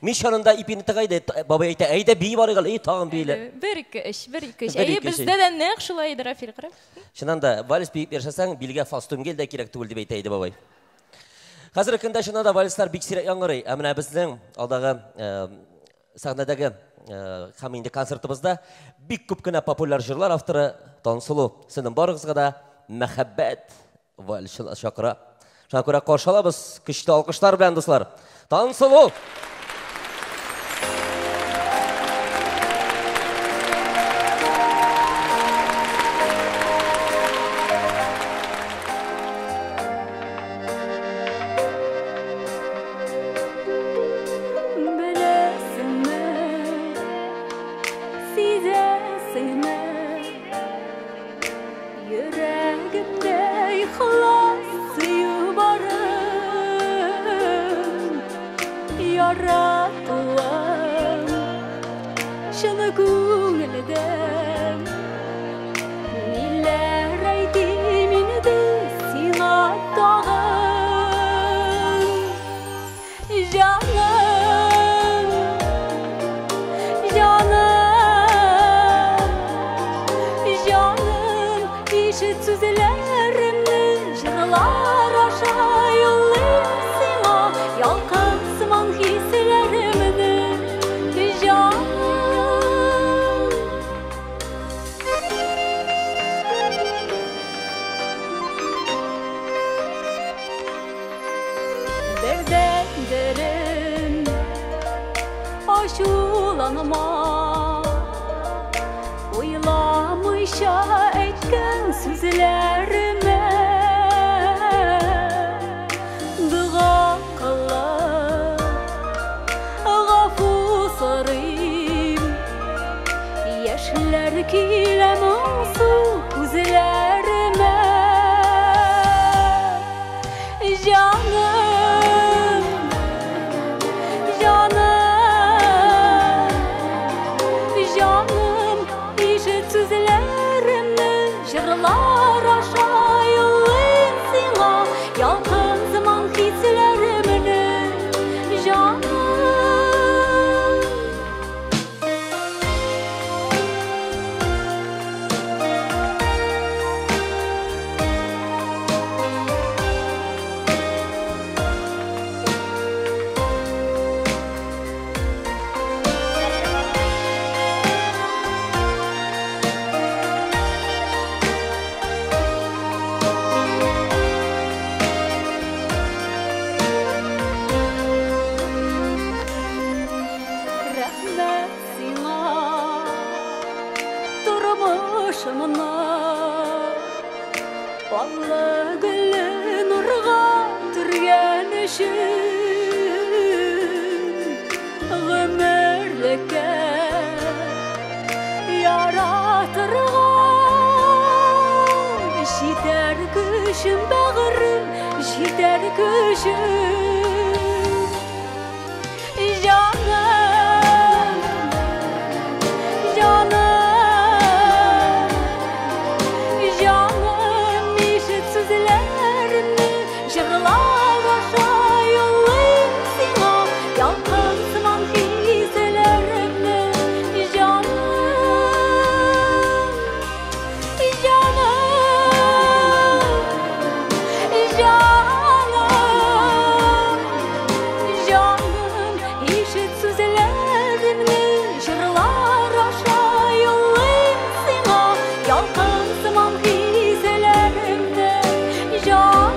Мишанында ипине тагайды, бабай әйтә, әйдә бии барыгыз, тагын бияләр. Бер-ике эш. Әйе, бездә дә нәкъ шулай иде, Рафил, карап. Шуннан да вальс биеп яшәсәң, билгә фастум гел дә кирәк түгел дип әйтә иде бабай. Хәзер көндә шуннан да вальслар бик сирәк яңгырый. Ә менә безнең алдагы сәхнәдәге һәм инде концертыбызда бик күп кенә популяр җырлар авторы Тансылу. Сезнең барыгызга да мәхәббәт вальс чакыра. Шуңа күрә каршы алабыз көчле алкышлар белән, дуслар. Тансылу! Yalqın sıman hisler derin aşulanma Uylamışa etken sözlerime Dığa kıllar Gafu sarayım Yaşlar kilemem su gözlerime Canım, canım, canım işit sözlerimni Jırlar aşayılın sana Yalqın zaman hislerimni Canım Rahmet sana Durmuşumuna Ballı gülü nurga Türgen işin Gümürlükке Yaratırgan Jiter küşüm bağırım Jiter küşüm Canım, canım, canım işit sözlerini Jırlar aşayılın sana Yalqın zaman hislerimni Canım, canım, canım Canım işit sözlerimni Jırlar aşayılın sana Yalqın zaman hislerimni Canım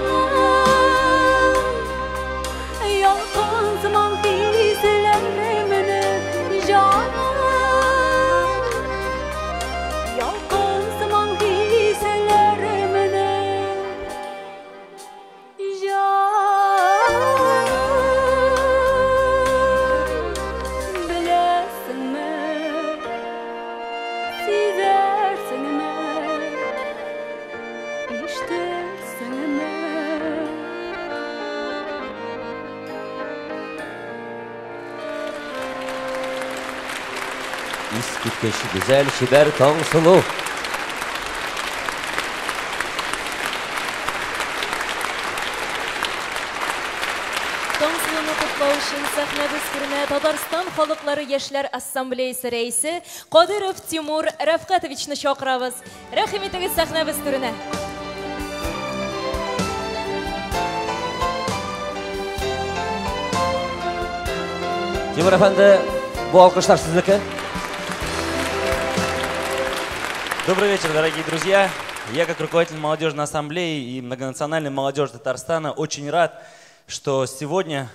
Yalqın zaman hislerimni Canım Yalqın zaman hislerimni Bilesinmi, sizersinmi, iştirsinmi İskitkeş güzel şiber Tangsulu. Tangsulu'nu kutlaw үшін сахнада сүріне Татарстан Халыклары Яшьләр Ассамблеясы рәисе Кадыров Тимур Рафкатовичны чакырабыз. Рәхимитегез сахнабыз түренә. Тимур Efendi, bu alkışlar sizdeki. Добрый вечер, дорогие друзья. Я, как руководитель молодежной ассамблеи и многонациональной молодежи Татарстана, очень рад, что сегодня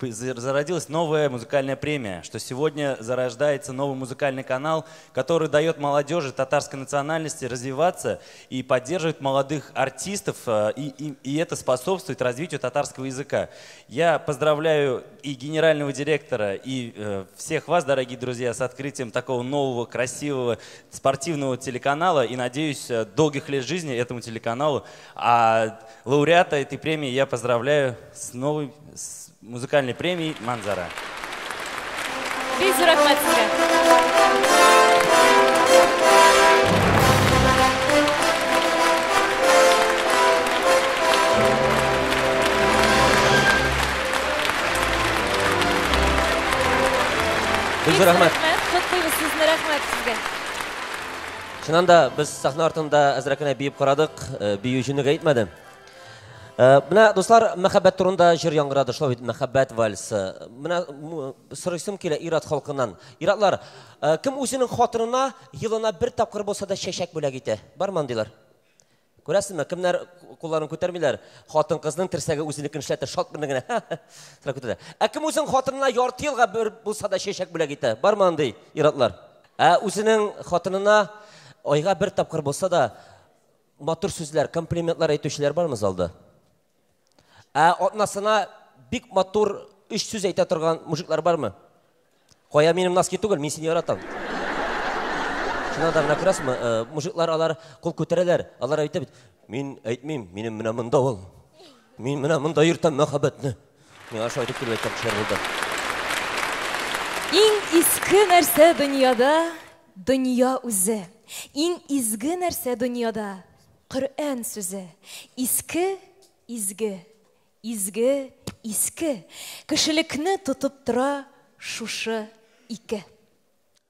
зародилась новая музыкальная премия, что сегодня зарождается новый музыкальный канал, который дает молодежи татарской национальности развиваться и поддерживает молодых артистов, и это способствует развитию татарского языка. Я поздравляю и генерального директора, и всех вас, дорогие друзья, с открытием такого нового, красивого, спортивного телеканала, и надеюсь, долгих лет жизни этому телеканалу. А лауреата этой премии я поздравляю с новой музыкальной премией «Манзара». Бик рәхмәт. Котлыйбыз сезне, рәхмәт сезгә. Шуннан да без сахна артында әзрәк кенә биеп карадык, биючене әйтмәдем. Менә дуслар, мәхәббәт турында җыр яңгырады, шулай бит мәхәббәт вальсы. Менә сорыйсым килә Ират халкыннан. Иратлар, кем үзенең хатынына елына бер тапкыр булса да чәчәк бүләк итә? Бармы андыйлар? Күрәсезме, кемнәр кулларын күтәрмиләр? Хатын-кызның терсәге үзенекен эшләтә, шат бер генә. Сыра күтәрә. Кем үзен хатынына ярты елга бер булса да чәчәк бүләк итә? Бармы андый иратлар? Үзенең хатынына айга бер тапкыр булса да матур сүзләр, комплиментлар әйтүчеләр бармы залда? Атнасына бик матур 3 сүз әйтә торган мужиклар бармы? Кая минем носки түгел, мин сине яратам. Шунда да күрәсезме, мужиклар алар кул күтәрәләр, алар әйтә бит, мин әйтмим, минем менә монда ул. Мин менә монда йөртәм мәхәббәтне. Миңа шулай дип әйткән кешеләр булды. Иң иске нәрсә дөньяда дөнья үзе. Иң изге нәрсә дөньяда Коръән сүзе. Иске, изге. Изге, иске. Кешелекне тотып тора шушы ике.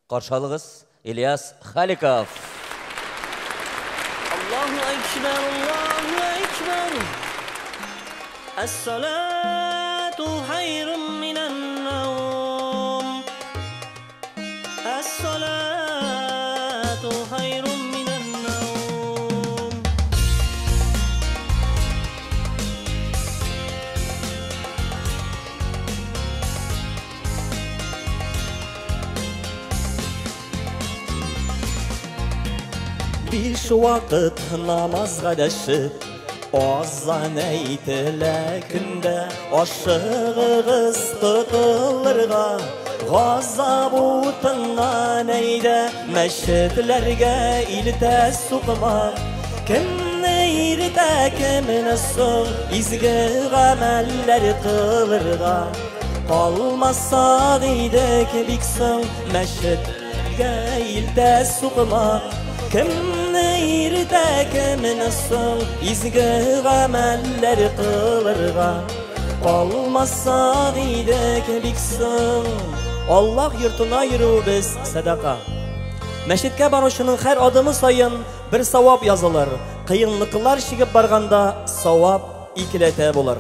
Каршылыгыз Ильяс Халиков. Allahu Ekber, Allahu Ekber. As-salatu hayrun minan nawm. As-salatu hayrun minan nawm. Beş vakit namazga daşıp azan eytile günde aşığız tıkılırga gazab utangan eyde meşhedlerge ilte sokma kimne irte kimine son izge gameller kılırga kalmazsa giydek bikson meşhedlerge ilte sokma kimne irte kimine son izge gameller kılırga kalmazsa giydek bikson. Allah yurtuna yürü biz sadaka. Meşitke barışının her adımı sayın bir savap yazılır. Kıyınlıklar şigip barganda savap ikilete bulur.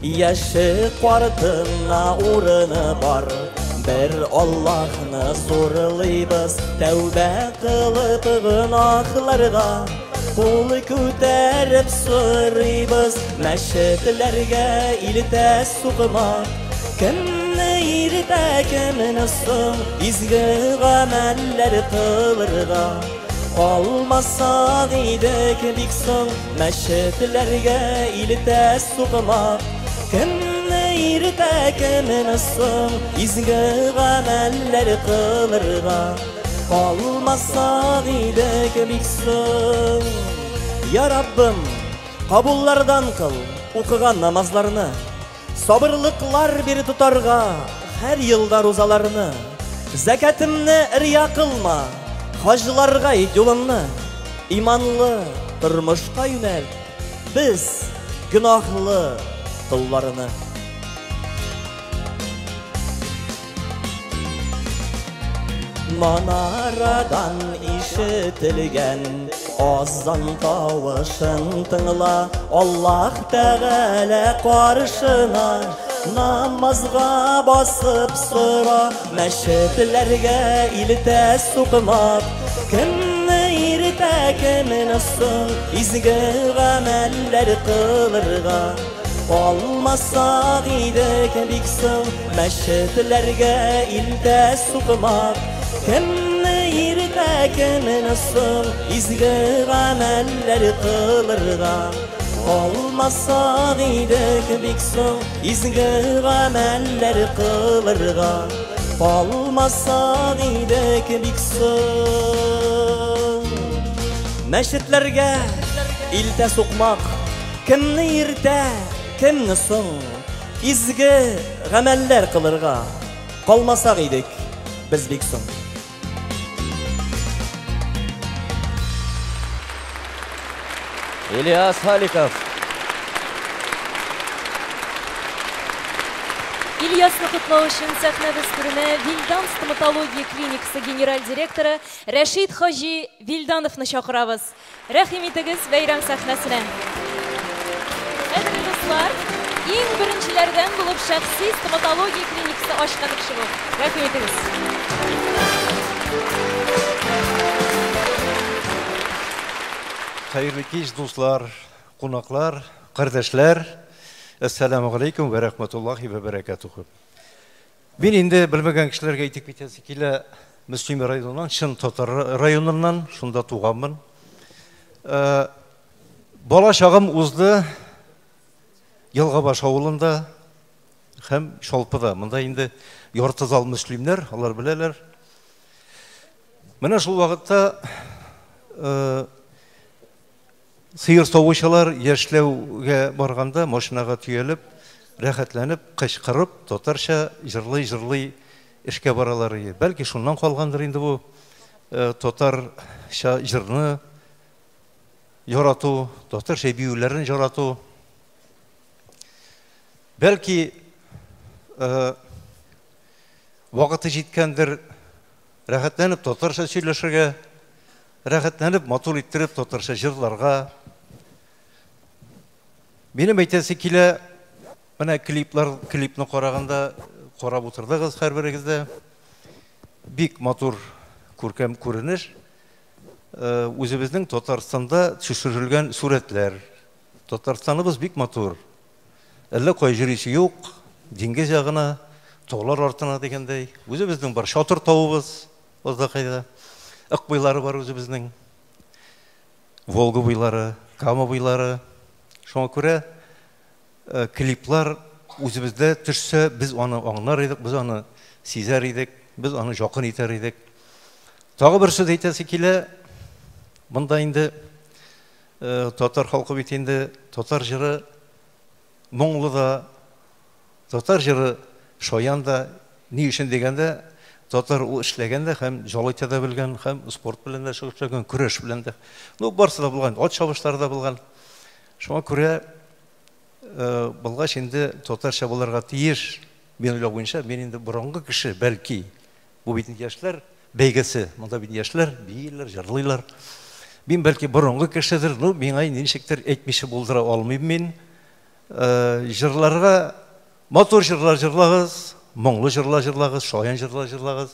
Yaşı quartına uğrını bar. Bir Allah'ını soruluyuz tevbe kılıp günahlarga kul küterip sırıyız meşhedlerge ilte sokma kimne irte kimine son izge gameller kılırga kalmazsa giydek bikson meşhedlerge ilte sokma kimne irte kimine son izge gameller kılırga kalmazsa giydek bikson. Ya Rabbim kabullardan kıl okugan namazlarını sabırlıklar bir tutarga her yılda rozalarını zekatimni riya kılma hacılarga it yolunu imanlı turmuşka yönel biz günahlı kullarını. Manaradan işitilgen azan tavışın tınla Allah Teala karşına namazga basıp sıra meşhedlerge ilte sokmak kimne irte kimine son izge gameller kılırga olmazsa giydek bikson meşhedlerge ilte sokmak kimne irte kimine son izge gameller kılırga olmazsa giydek bikson izge gameller kılırga olmazsa giydek bikson. Meşhedlerge ilte sokmak kimne irte kimne son izge gameller kılırga kalmasa giydek biz bikson. İlyas Halikov. İlyasны құтлау үшін сәхнәбез түренә Вильдан стоматология клиникасы генераль директоры Рәшид Хаҗи Вильдановны чакырабыз. Рәхим итегез бәйрәм сәхнәсенә. Хәзер дуслар, иң беренчеләрдән булып шәхси стоматология клиникасы ачкан кеше бу. Рәхим итегез. Hayırlı kеш, dostlar, qonaqlar, qardaşlar. Assalamu alaykum ve rahmetullahi ve berekatuhu. Ben indi bilmegen kişilerge aytып кетesi келе Müslüm rayonundan, Şın Tatar rayonundan, şunda туғанмын. Бала шағым uzды Yılğabaş ауылында hem Şolpıda. Mında indi Yortızal Müslümler, алар bileler. Мына шул вакытта сыйыр сауышалар яшьләүгә барганда машинага төялеп, рәхәтләнеп, кычкырып, татарча җырлый эшкә баралар иде. Бәлки шуннан калгандыр инде бу татарча җырны ярату, татарча биюләрен ярату. Бәлки вакыты җиткәндер, рәхәтләнеп татарча сөйләшергә, рәхәтләнеп матур иттереп татарча җырларга. Минем әйтәсе килә, менә клипны караганда, карап утырдыгыз һәрберегездә. Бик матур күркәм күренеш. Үзебезнең Татарстанда төшерелгән сурәтләр. Татарстаныбыз бик матур. Әллә кай җирisi юк, диңгез ягына, таулар артына дигәндәй. Үзебезнең бар шатыр тавыбыз, озда кайда. Ак буйлары бар үзебезнең. Волга буйлары, Кама буйлары. Шуңа күрә клиплар үзебездә төшсә, без аны аңлар идек, без аны сизәр идек, без аны якын итәр идек. Тагы бер сүз әйтәсе килә, монда инде татар халкы бит инде татар җыры моңлы да, татар җыры шаян да, ни өчен дигәндә, татар ул эшләгәндә һәм җалайта да белгән, һәм спорт белән дә шөгыльләнгән, көрәш белән дә. Ну барсы да булган, ат чабышлары да булган. Шуңа күрә булгач инде татарча булырга тиеш. Мен уйлап буенча, мен инде борынгы кеше, бәлки бу бит яшьләр бәйгесе, монда бит яшьләр бийләр, җырлыйлар. Мин бәлки борынгы кешедер, ну миңа ничектер әйтмичә булдыра алмыйм мин. Җырларга матур җырлар җырлагыз, моңлы җырлар җырлагыз, шаян җырлар җырлагыз.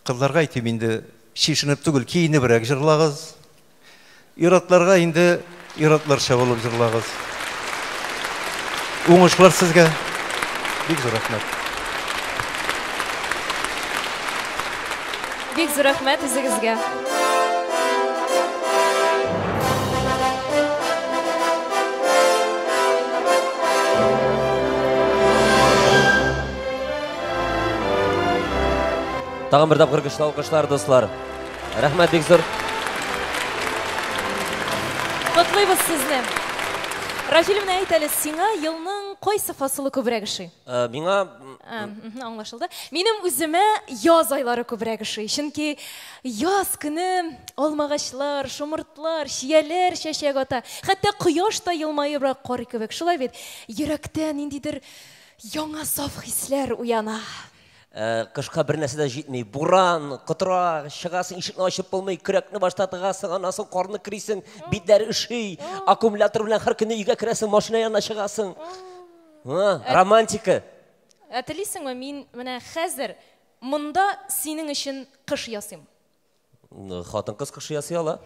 Кызларга әйтим инде шишенеп түгел, киенебрәк җырлагыз. Иратларга инде иратларча булып җырлагыз. Уңышлар сезгә. Бик зур рәхмәт. Бик зур рәхмәт үзегезгә. Тагын бер тапкыр көчле алкышлар, дуслар. Рәхмәт бик зур. Котлыйбыз сезне. Рафил менә әйт әле, сиңа елның кайсы фасылы күбрәк ошый? Миңа аңлашылды. Минем үземә яз айлары күбрәк ошый. Чөнки яз көне алмагачлар, шомыртлар, чияләр чәчәк ата. Хәтта кояш та елмаебрак карый кебек. Шулай бит, йөрәктә ниндидер яңа саф хисләр уяна. Кышка бер нәрсә дә җитми. Буран, кытыра, чыгасың, ишекне ачып булмый, көрәкне башта тыгасың, анасын карны крисең, битләре иши, аккумулятор белән һәр көне өйгә керәсең, машина янына чыгасың. Романтика. Телисеңме, мин менә хәзер монда синең өчен кыш ясыйм. Хатын-кыз кыш ясый ала.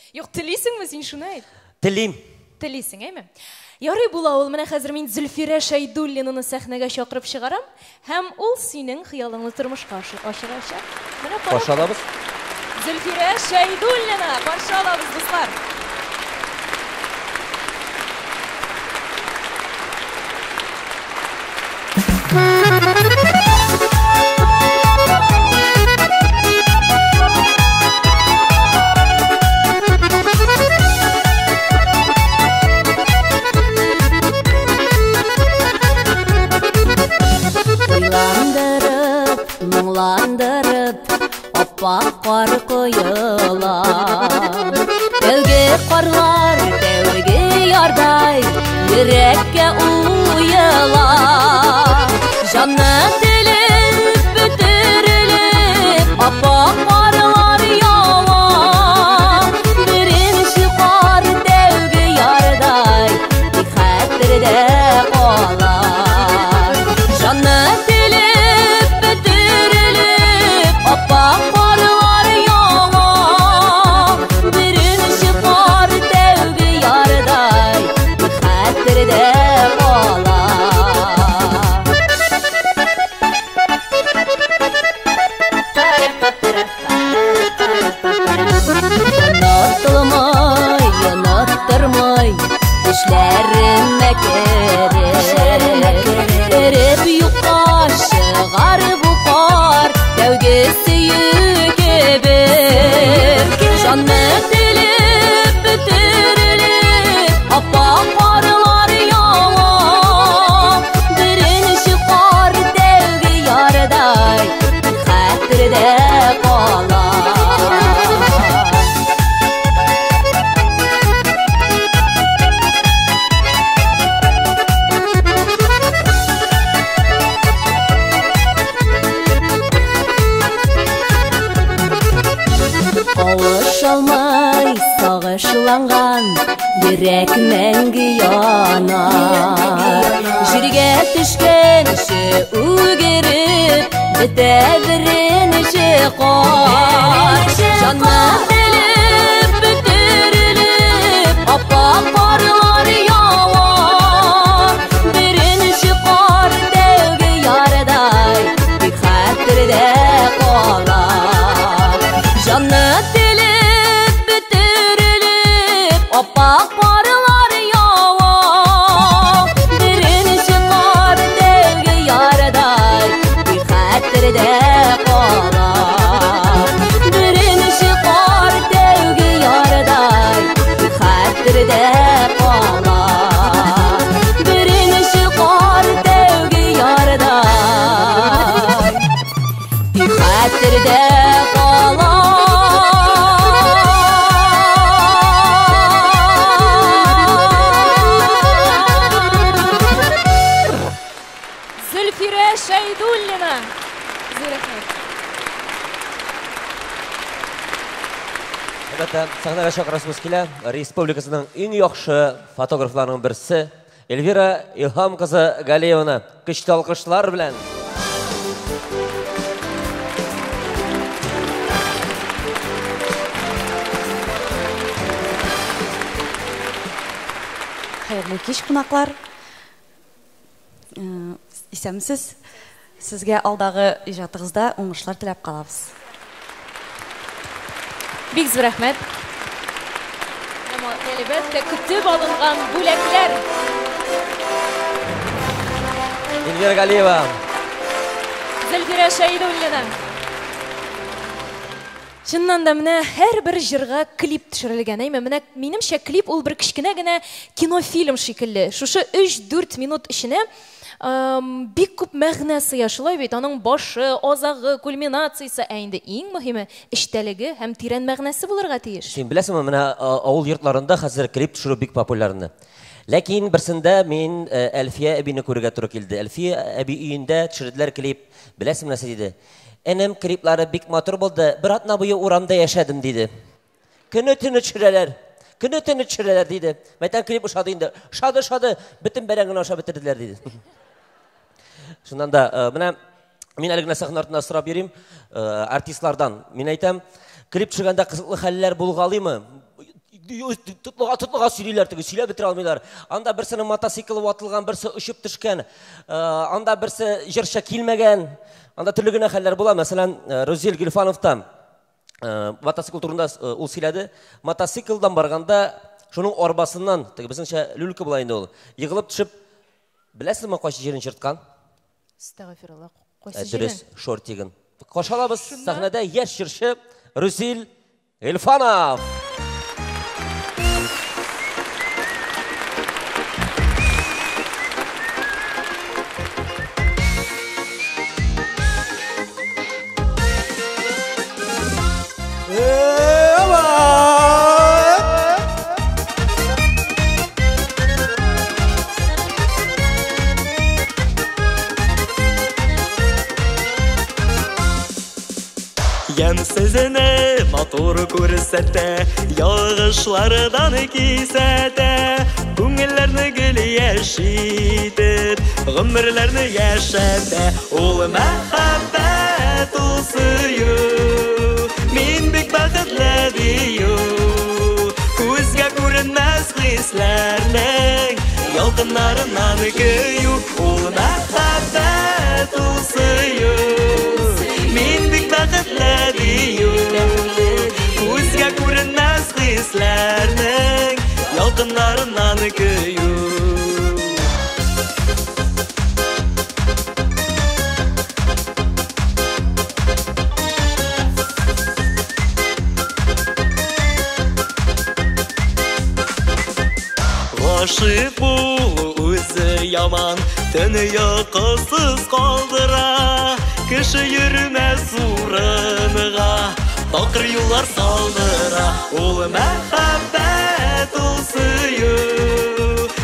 Юк, телисеңме син шуны әйт? Телим. Телисең, әйме? Ярый була ул, менә хәзер мин Зөлфирә Шәйдуллинаны сәхнәгә чакырып чыгарам, һәм ул синең хыялыңны тормышка ашырачак. Менә каршы алабыз. Зөлфирә Шәйдуллина, каршы алабыз, дуслар. Muңландырып, аппақ қар құйылар. Тәуге қарлар, тәуге ярдай, йөрәккә уйылар. Жанны телеп, бөтерелеп, аппақ қарлар ява. Беренче қар тәуге ярдай, бик хәтердә калар. Жанны аппақ қарлар ява, беренче кала. Yanatılmay, yanattırmay, düşlerime kerip yuqa шығар buqar, dövgesi yükebir. Canı dilip bitirilip, appak qarlar yala, birin çıqar devgi yarday, xətirdə qala. Қауышалмай сағышыланған Йөрәк мәңгі янар. Жерге түшкен іші үгеріп, бітә бірін іші қар. Жаны біліп бітіріліп, аппақ қарлар яла, бірін іші қар дәуге ярдай, бик хәтірдә қала. Canı dilip bitirilip, appak qarlar yala, birin çıqar devgi yarday, bir xətirdə qala. Birin çıqar devgi yarday, bir xətirdə qala. Birin çıqar devgi yarday, bir xətirdə qala. Зульфира Шайдуллина. Әлбәттә, сәхнәгә чакырасыбыз килә. Республикасының иң яхшы фотографларының берсе Эльвира Илһам кызы Галиеваны көчле алкышлар белән. Хәерле кич, кунаклар. Исәнмесез? Сезгә алдағы иҗатыгызда уңышлар теләп калабыз. Бик зур рәхмәт. Әлбәттә, көтеп алынган бүләкләр. Эльвира Галиева. Зульфира Шайдуллина. Чыннан да менә һәрбер җырга клип төшерелгән. Менә минемчә клип ул бер кичкенә генә кинофильм шикелле. Шушы 3-4 минут эченә бик күп мәгънәсе яшылай бит. Аның башы, азагы, кульминациясе, ә инде иң мөһиме эчтәлеге һәм тирән мәгънәсе булырга тиеш. Син беләсеңме, менә авыл йортларында хәзер клип төшерү бик популярны. Ләкин берсендә мин Әлфия әбине күрергә туры килде. Әлфия әби өендә төшерделәр клип. Беләсеңме нәрсә диде? Энем клиплары бик матур булды. Бер атна буе урамда яшәдем диде. Көне-төне төшерәләр. Көне-төне төшерәләр диде. Мәйтән клип ушады инде. Шады, бөтен бәрәңгене аша бетерделәр диде. Шуннан да менә мин әлеге сәхнә артында сорап йөрим артистлардан. Мин әйтәм, клип төшергәндә кызыклы хәлләр булгалыймы? Тутлыга сөйлиләр, теге сөйләп бетерә алмыйлар. Анда берсенең мотоциклы ватылган, берсе очып төшкән, анда берсе җырча килмәгән. Анда төрле генә хәлләр була. Мәсәлән, Розил Гөлфановтан мотоцикл турында ул сөйләде. Мотоциклдан барганда, шуның арбасыннан, теге безнеңчә люлька була инде ул, егылып төшеп, беләсезме кайсы җирен чырткан? Астагфирулла, кайсы җирен? Дөрес, шортигын. Кашалабыз сәхнәдә яшь җырчы Розил Гөлфанов. Ямсызыны матур күрсәтә, яғышлардан кисәтә, күңелләрне гөл яшитеп, гомерләрне яшәтә. Ул мәхәббәт, ул сөю, мин бик бәхетле дию. Күзгә күренмәс хисләрнең ялкыннарынан көю, ул мәхәббәт, ул сөю. Мин бик бәхетле дию, күзгә күренмәс хисләрнең ялкыннарынан көю. Гашык булу үзе яман, дөнья кызсыз калдыра. Кеше йөрмәс урынга, такыр юллар салдыра. Ул мәхәббәт, ул сөю.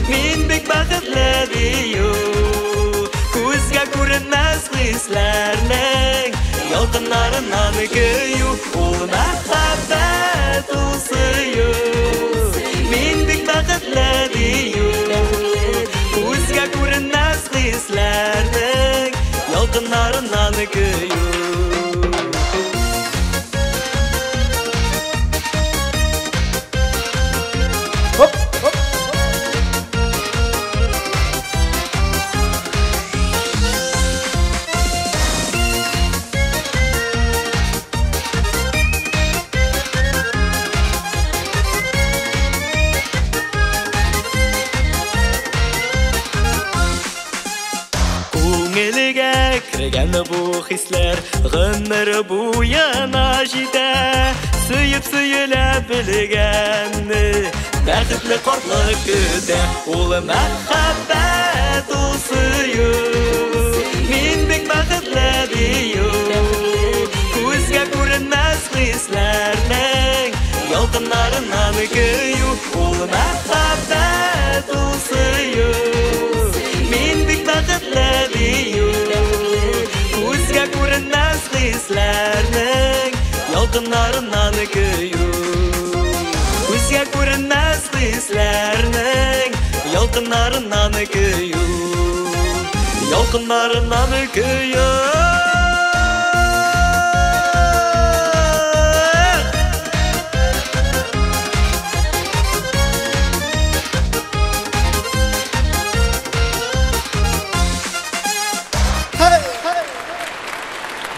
Мин бик бәхетле дию, күзгә күренмәс хисләрнең ялкыннарынан көю. Ул мәхәббәт, ул сөю. Мин бик бәхетле дию, күзгә күренмәс хисләрнең ялкыннарынан көю. Күңелгә кергән бу хисләр гомер буена җитә. Сөеп сөелә белгәнне бәхетле картлык көтә. Ул мәхәббәт, ул сөю. Мин бик бәхетле дию, күзгә күренмәс хисләрнең ялкыннарынан көю. Ул мәхәббәт, ул сөю. Мин бик бәхетле дию, күзгә күренмәс хисләрнең ялкыннарынан көю. Күзгә күренмәс хисләрнең ялкыннарынан көю. Ялкыннарынан көю.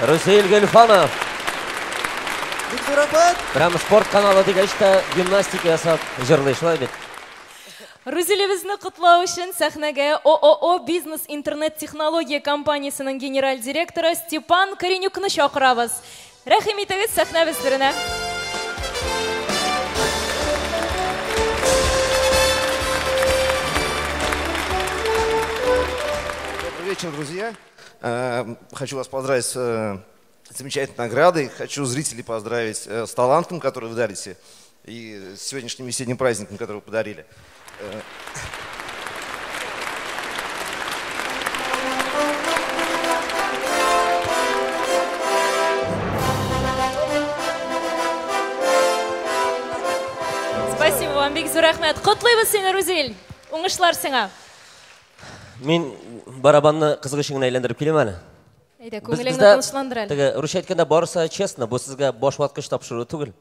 Русель Гельфанов. Бик рахмат. Прямо спорт каналы дигәчтә гимнастика ясап җырлый, шулай бит. Рузелебезне котлау өчен сәхнәгә ООО Бизнес интернет технология компаниясының генераль директоры Степан Коренюкны чакырабыз. Рәхим итегез сәхнәбез түренә. Добрый вечер, друзья. Хочу вас поздравить с замечательной наградой. Хочу зрителей поздравить с талантом, который вы дарите, и с сегодняшним весенним праздником, который вы подарили. Спасибо вам, бик зур рәхмәт. Котлыйбыз сине, Рузель. Уңышлар сиңа. Мин барабанны кызгышыңны әйләндереп киләм әле. Әйдә, күңелеңне тынычландыр әле. Теге русча әйткәндә барысы честно, бу сезгә баш ваткыч тапшыру түгел.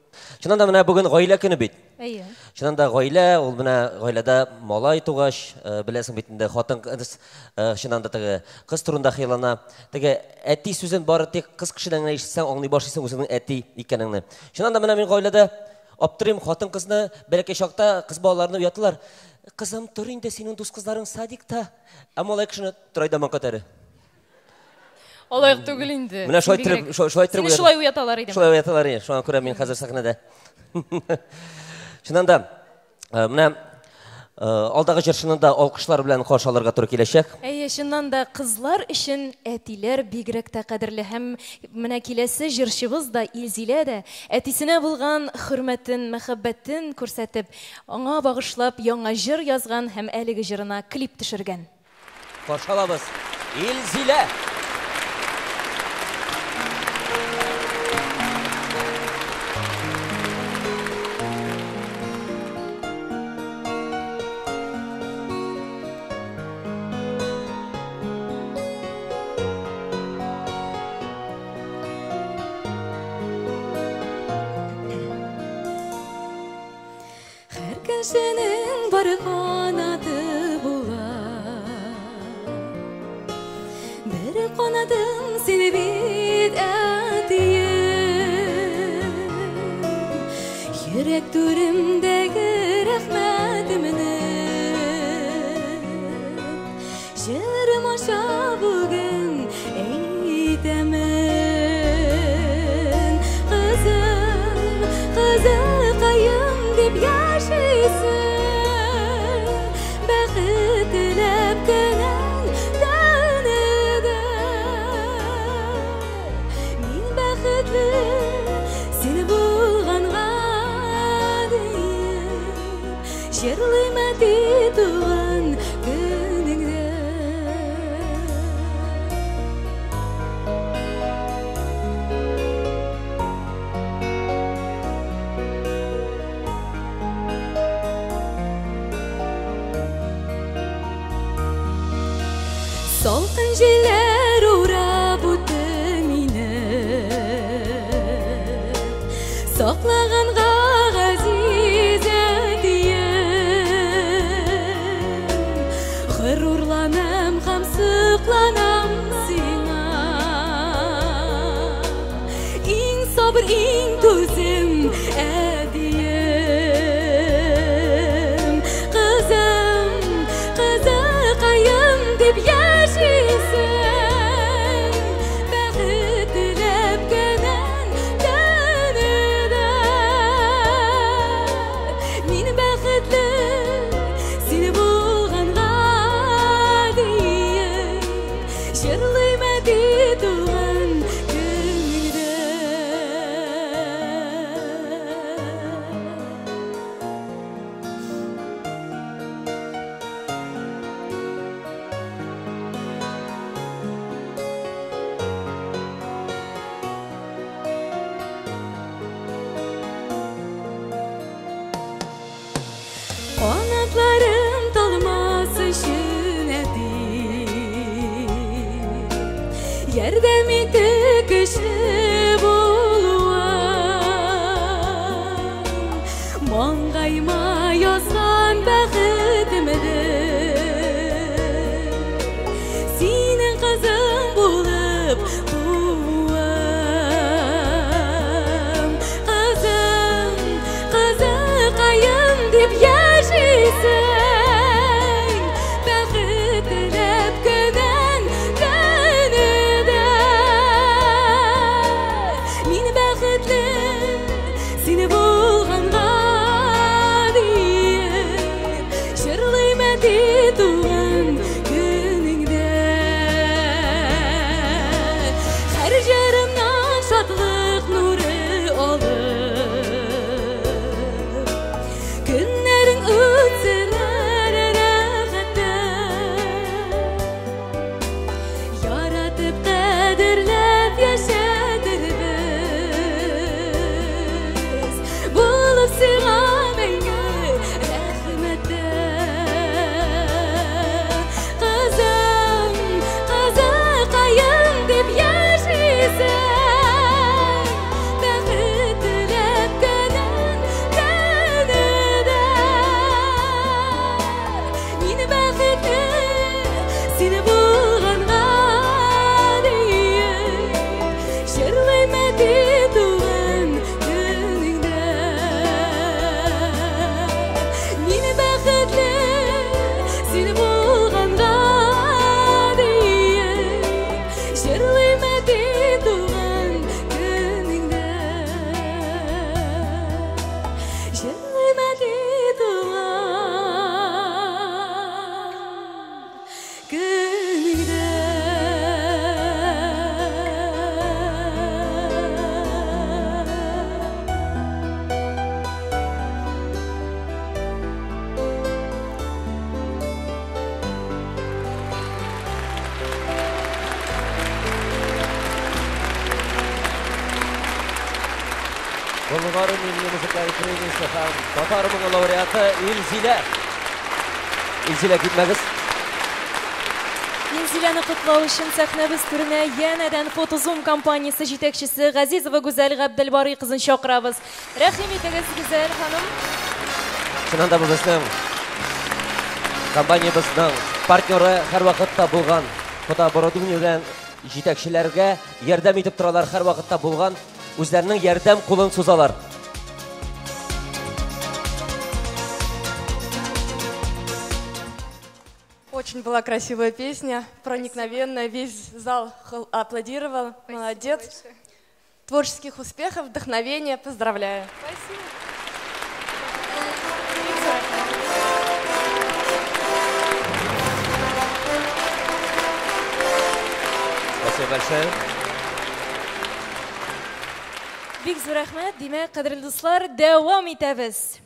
Чыннан да менә бүген гаилә көне бит. Әйе. Чыннан да гаилә, ул менә гаиләдә малай тугач, беләсең бит инде хатын чыннан да теге кыз турында хыялана. Теге әти сүзен бары тик кыз кешедән генә ишетсәң аңлый башлыйсың үзеңнең әти икәнеңне. Чыннан да менә мин гаиләдә аптырыйм, хатын кызны бәләкәй чакта кыз балаларны уяталар. Кызым, тур инде синең дус кызларың садикта. Ә малай кешене турайда манкатары. Алай түгел инде. Менә шулай итеп Сине шулай уяталар иде. Шулай уяталар иде. Шуңа күрә мин хәзер сәхнәдә. Чыннан да менә алдагы җырчыны да алкышлар белән каршы алырга туры киләчәк. Әйе, чыннан да кызлар өчен әтиләр бигрәк тә кадерле һәм менә киләсе җырчыбыз да Илзилә дә әтисенә булган хөрмәтен, мәхәббәтен күрсәтеп, аңа багышлап яңа җыр язган һәм әлеге җырына клип төшергән. Каршы алабыз. Илзилә. Кешенең бар канаты була, Qanadım seni bit etiyim Yürek türümdeki rahmetimini Şirim aşa bugün eytemin Kızıqayım dip yaşaysın Bəxit dilep gönül dönüde Min bəxitli seni bulğanğa deyim Şerliməti tuğan gününgde Salqın jeller uğrab o'tdi meni Saqlag'anға aziz ediyim G'ururlanam ham siqlanam sena Ing sabr ing to'zim ediyim Qizim qiziqayim deb yaşaysın Bəxit dilep gönül dönüde Min bəxitli seni bulğanğa deyim Şerliməti tuğan gününgde Qanatlarım talmas üçün edip Yerden miti kişi buluam Mangayma yazgan bəxitimdir Senin kızın bulup buam Kızım, kızıqayım deb yaşaysın Bəxit dilep gönül dönüde Min bəxitli seni bulğanğa deyim Şerliməti tuğan gününgde Her yerimden şadlık nuru olur Günlerin ötsin rahatda Yaratıp kaderlep yaşadır biz Bulup sığam eyni rahmette Kızım, kızıqayım deb yaşaysın Bəxit dilep gönül dönüde Min bəxitli seni bulğanğa deyim Şerliməti tuğan gününgde Min bəxitli seni bulğanğa deyim Şerliməti tuğan gününgde Şerliməti tuğan gününgde Болгар Milliy muzikal pремиясы һәм Татарның лауреаты Илзилә. Илзилә китмәгез. Илзиләне котлау өчен сәхнәбез түренә янәдән Фотозум компаниясе җитәкчесе Газизова Гүзәл Габделбарый кызын чакырабыз. Рәхим итегез, Гүзәл ханым. Чыннан да бу безнең компаниябызның партнеры һәр вакытта булган фотооборудованиедән җитәкчеләргә ярдәм итеп торалар һәр вакытта булган, үзләренең ярдәм кулын сузалар. Очень была красивая песня, проникновенная, весь зал аплодировал. Молодец. Творческих успехов, вдохновения, поздравляю. Спасибо. Спасибо большое. Бик зур рәхмәт. Димәк, кадерле дуслар, дәвам итәбез.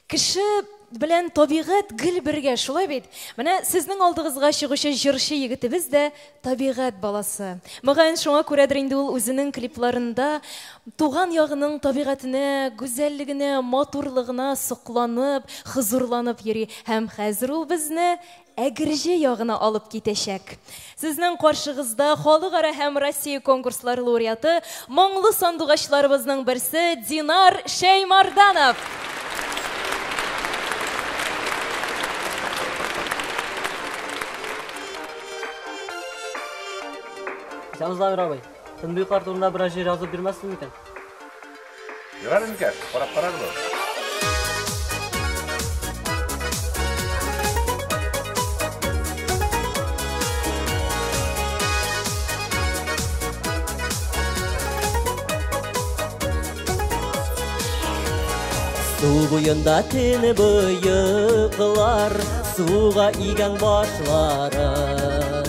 Кеше белән табигать гел бергә, шулай бит. Менә сезнең алдыгызга чыгучы җырчы егетебез дә табигать баласы. Мөгаен шуңа күрәдер инде ул үзенең клипларында туган ягының табигатенә, гүзәллегенә, матурлыгына сокланып, хузурланып йөри. Һәм хәзер ул безне Әгерҗе ягына алып китәчәк. Сезнең каршыгызда халыкара һәм Россия конкурслары лауреаты, моңлы сандугачларыбызның берсе Динар Шәймарданов. Jamzamir abay, Тынбыйклар турында бер җыр язып бирмәссең микән? Ярар инде, карап карагыз. Су буенда тине быйыклар, суга игән башларын.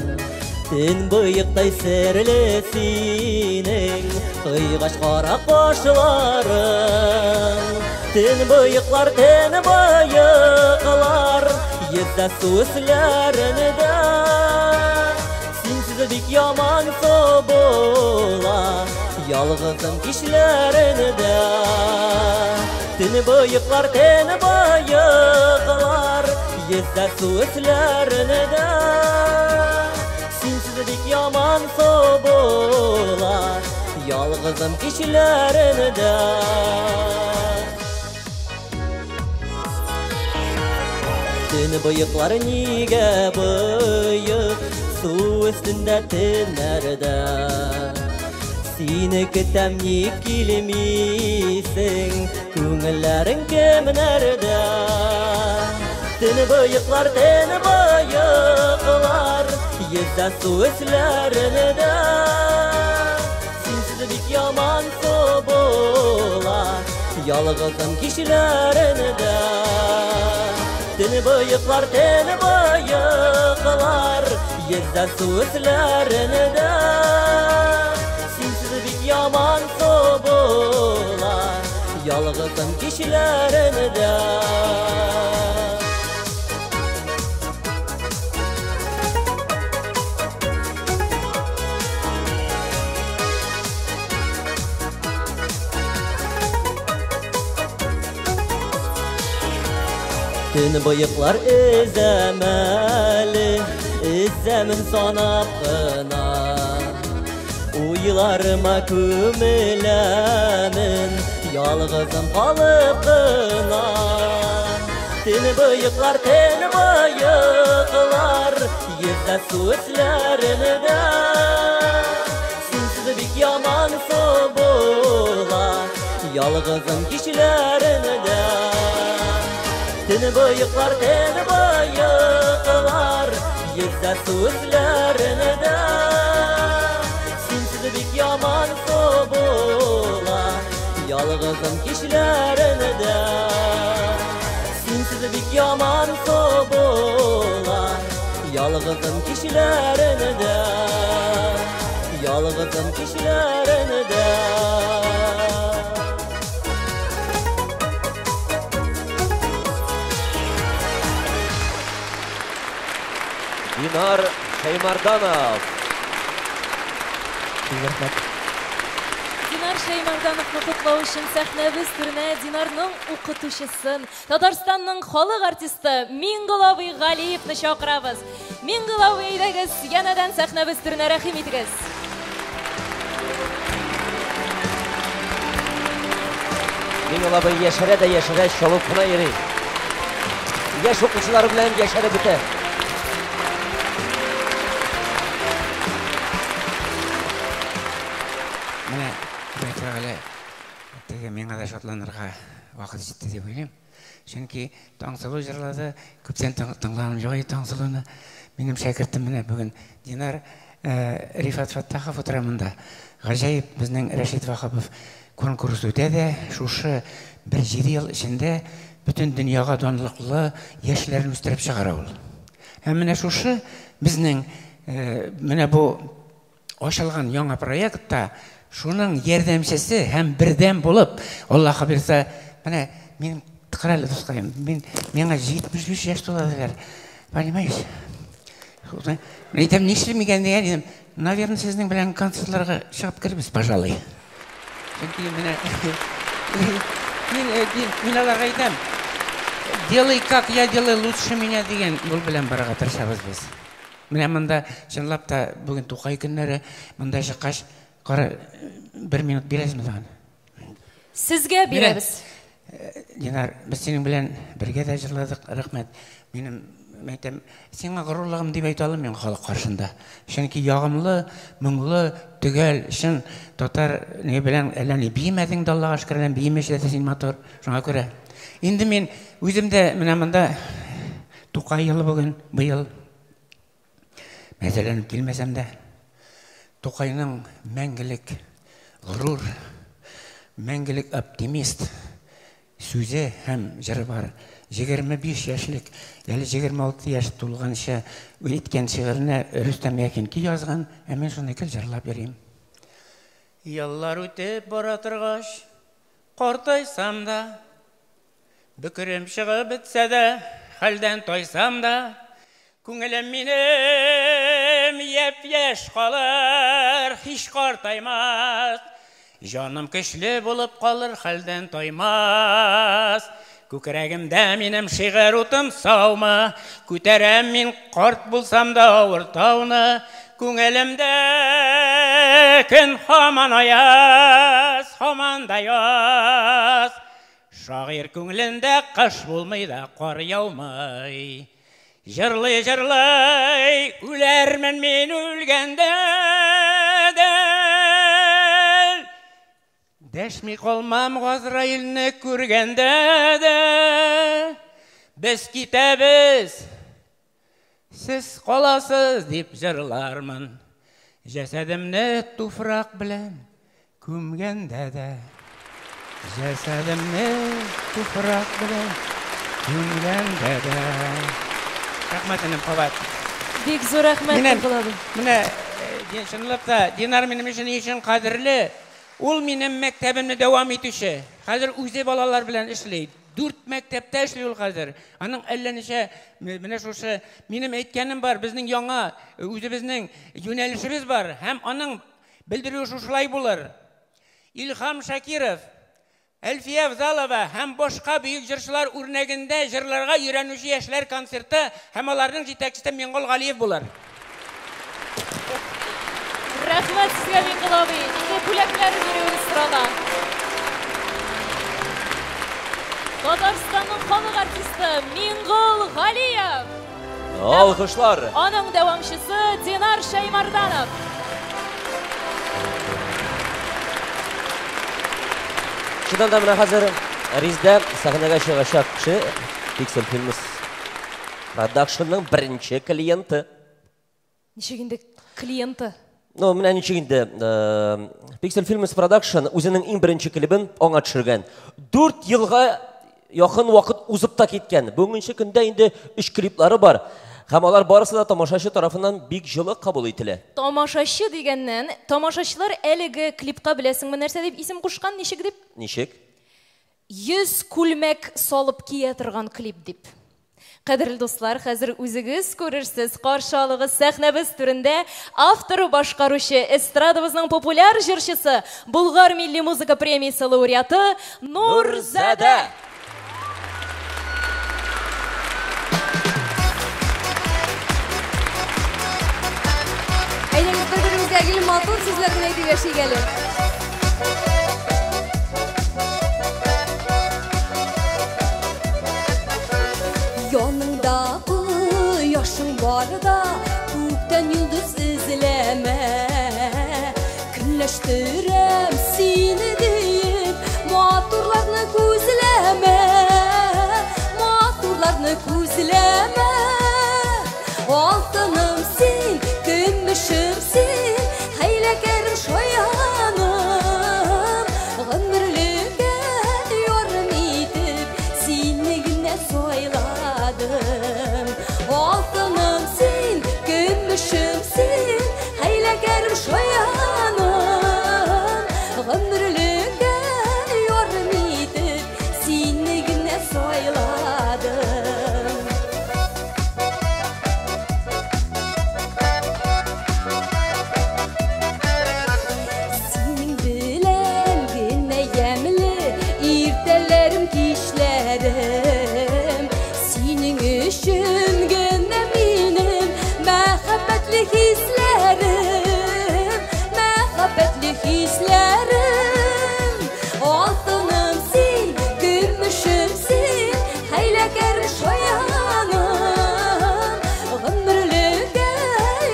Тин быйыктай серле синең, кыйгач кара кашларың. Тин быйыклар, йөзә су эсләрендә. Синсез бик яман була, ялгызым кичләрендә. Тин быйыклар, йөзә су эсләрендә. Синсез бик яман була, ялгызым кичләрендә. Тин быйыклар нигә быйык, су өстендә төннәрдә. Сине көтәм ник килмисең, күңелләрең кемнәрдә. Тин быйыклар, йөзә су эсләрендә. Синсез бик яман була, ялгызым кичләрендә. Тин быйыклар, йөзә су эсләрендә. Синсез бик яман була, ялгызым кичләрендә. Тин быйыклар эзәмәле, эзәмен санап кына. Уйларыма күмеләмен, ялгызым калып кына. Тин быйыклар, йөзә су эсләрендә. Синсез бик яман була, ялгызым кичләрендә. Тин быйыклар, йөзә су эсләрендә. Синсез бик яман була, ялгызым кичләрендә. Синсез бик яман була, ялгызым кичләрендә. Ялгызым кичләрендә. Динар Шәймарданов. Динар Шәймардановны котлау өчен сәхнәбез түренә Динарның укытучысын, Татарстанның халык артисты Мингылавый Галиевны чакырабыз. Мингылавый, әйдәгез, янәдән сәхнәбез түренә рәхим итегез. Мингылавый яшәрә дә яшәрә, чалып кына йөри. Яшь укучылар белән яшәрә бетә. миңа да шатланырга вакыт жетти деп ойлойм. Чөнки Таңсылу жырлады, көптен тыңлаганым жок Таңсылуны. Минем шәкертем менә бүген Динар Рифат Фаттахов утырамында. Гаҗәеп безнең Рәшит Вахапов конкурс үтәде. Шушы бер 7 ел эчендә бүтән дөньяга данлыклы яшьләрне үстереп чыгара ул. Һәм менә шушы безнең менә бу ачылган яңа проектта шуның ярдәмчесе һәм бердәм булып, Аллаһ бирсә, менә мин тикрәле дускаем, миңа 75 яшь тулдылар. Понимаешь? Мен әйтәм, нишлим икән дигән, наверное, сезнең белән концертларга чыгып кербез, пожалуй. Чөнки менә мин аларга әйтәм, делай как я делаю лучше меня дигән юл белән барырга тырышабыз без. Менә монда чынлап та бүген Тукай көннәре монда чыккач, кара 1 минут бирәсезме тагын? Сезгә бирәбез. Динар, без синең белән бергә дә җырладык, рәхмәт. Минем әйтәм, сиңа горурлыгым дип әйтә алмыйм халык каршында. Чөнки ягымлы, моңлы, төгәл, чын татар не белән әллә ни биемәдең дә Аллаһка шөкерлән биемәшләр син матур. Шуңа күрә. Инде мин үзем дә менә монда Тукай елы бүген, быел мәсәлән килмәсәм дә Тукайның мәңгелек горур, мәңгелек оптимист сүзе һәм җыры бар. 25 яшьлек, әле 26 яшь тулганча әйткән шигырьне Рөстәм Якинки язган, ә мин шуны җырлап йөрим. Яллар үтеп бара торгач, картайсам да, бөкрем чыгып бетсә дә, хәлдән тайсам да, күңелем минем япь-яшь калыр, һич картаймас. Җаным көчле булып калыр, хәлдән таймас. Күкрәгемдә минем шигырь утым саумы, күтәрәм мин карт булсам да авыр тауны, күңелемдә көн һаман аяз, һаман да яз. Шагыйрь күңелендә кыш булмый да кар яумый. Җырлый, җырлый, үләрмен мин үлгәндә дә. Дәшми калмам Газраилне күргәндә дә. Без китәбез, сез каласыз дип җырлармын. Җәсәдемне туфрак белән күмгәндә дә. Җәсәдемне туфрак белән күмгәндә дә. Рәхмәтем кабат. Бик зур рәхмәт булды. Менә чынлап та Динар минем өчен кадерле. Ул минем мәктәбемне дәвам итүче. Хәзер үзе балалар белән эшли. 4 мәктәптә эшли ул хәзер. Аның әллә ничә менә шушы минем әйткәнем бар. Безнең яңа үзебезнең юнәлешебез бар. Һәм аның белдерүе шушылай булыр. Илһам Шакиров, Әлфия Авзалова һәм башка бөек җырчылар үрнәгендә җырларга өйрәнүче яшьләр концерты һәм аларның җитәкчесе Миңгол Галиев булыр. Рәхмәт сезгә, Миңгол абый. Инде бүләкләрне бирүегез сорала. Татарстанның халык артисты Миңгол Галиев. Алкышлар. Аның дәвамчысы Динар Шәймарданов. Шудан да менә хәзер Ризда сәхнәгә чыгачак кеше Pixel Films Productionның беренче клиенты. Ничек инде клиенты? Ну, менә ничек инде Pixel Films Production үзенең иң беренче клибын аңа төшергән. 4 елга якын вакыт узып та киткән. Бүгенче көндә инде 3 клиплары бар. Һәм алар барысы да тамашачы тарафыннан бик җылы кабул ителә. Тамашачы дигәннән, тамашачылар әлеге клипка беләсеңме нәрсә дип исем кушкан, ничек дип? Ничек? 100 күлмәк салып кия торган клип дип. Кадерле дуслар, хәзер үзегез күрерсез, каршы алыгыз сәхнәбез түрендә авторы башкаручы эстрадабызның популяр җырчысы, Болгар милли музыка премиясе лауреаты Нурзада. Әйдәгез бер-берегезгә гел матур сүзләрне әйтеп яшик әле. Яныңда яшың барда, күктән йолдыз эзләмә. Көнләштерәм сине дип, матур izleme Altınımsın, gümüşümsün Haylekerim şoyanım Ömürlüğe yorum edip Sinligine soyladım Altınımsın, gümüşümsün Haylekerim şoyanım Ömürlüğe yorum edip Sinligine soyladım Senin bilen güne yemli irtelerim kişlerim Senin üçün güne benim mehabbetli hislerim Mehabbetli hislerim Altınımsın, gümüşümsün Haylekerim şoyanım Ömürlüğe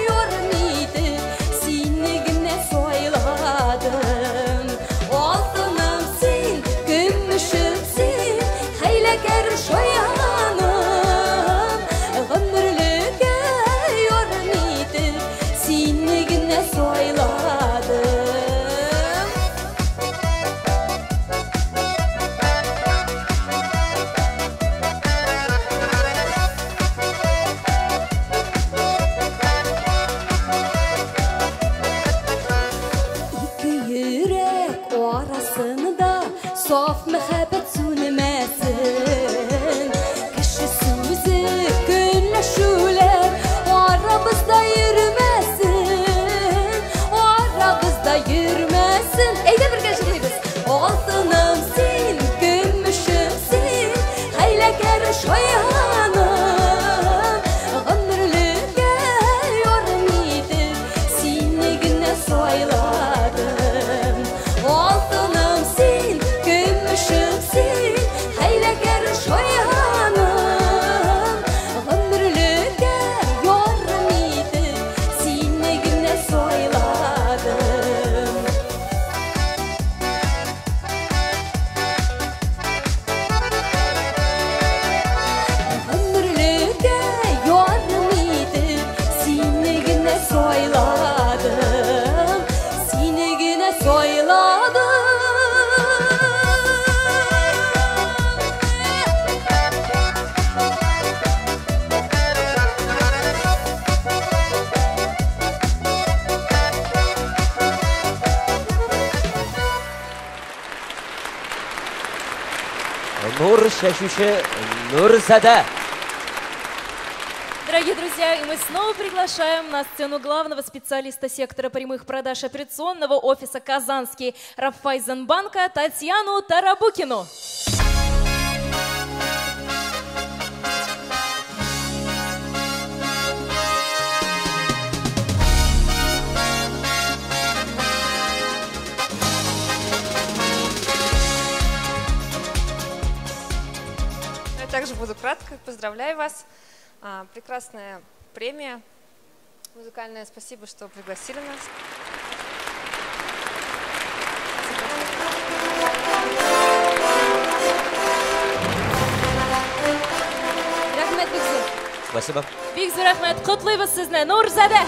yorum edip Sinligine soyladım Altınımsın, gümüşümsün Haylekerim şoyanım Ömürlüğe yorum edip Sinligine soyladım İki yürek o arasında Saf muhabbet sönmesin Kişi sözü günleşüler O aramızda yürümesin O aramızda yürümesin Eyde bir geçirliyiz Altınımsın, gümüşümsün Haylekerim şoyanım Ömürlüğe yorum edip Sinligine soyladım Altınımsın, gümüşümsün Haylekerim şoyanım Ömürlüğe yorum edip Sinligine soyladım Ömürlüğe yorum edip Sinligine soyladım Sinligine soyladım Nur Шашуши, Nur Зада. Дорогие друзья, и мы снова приглашаем на сцену главного специалиста сектора прямых продаж операционного офиса Казанский Райффайзенбанка Татьяну Тарабукину. Я также буду кратко. Поздравляю вас. Прекрасная премия музыкальная. Спасибо, что пригласили нас. Рахмет Бигзу Спасибо. Бигзу рахмет, құтлайбыз сізні, Нұрзада.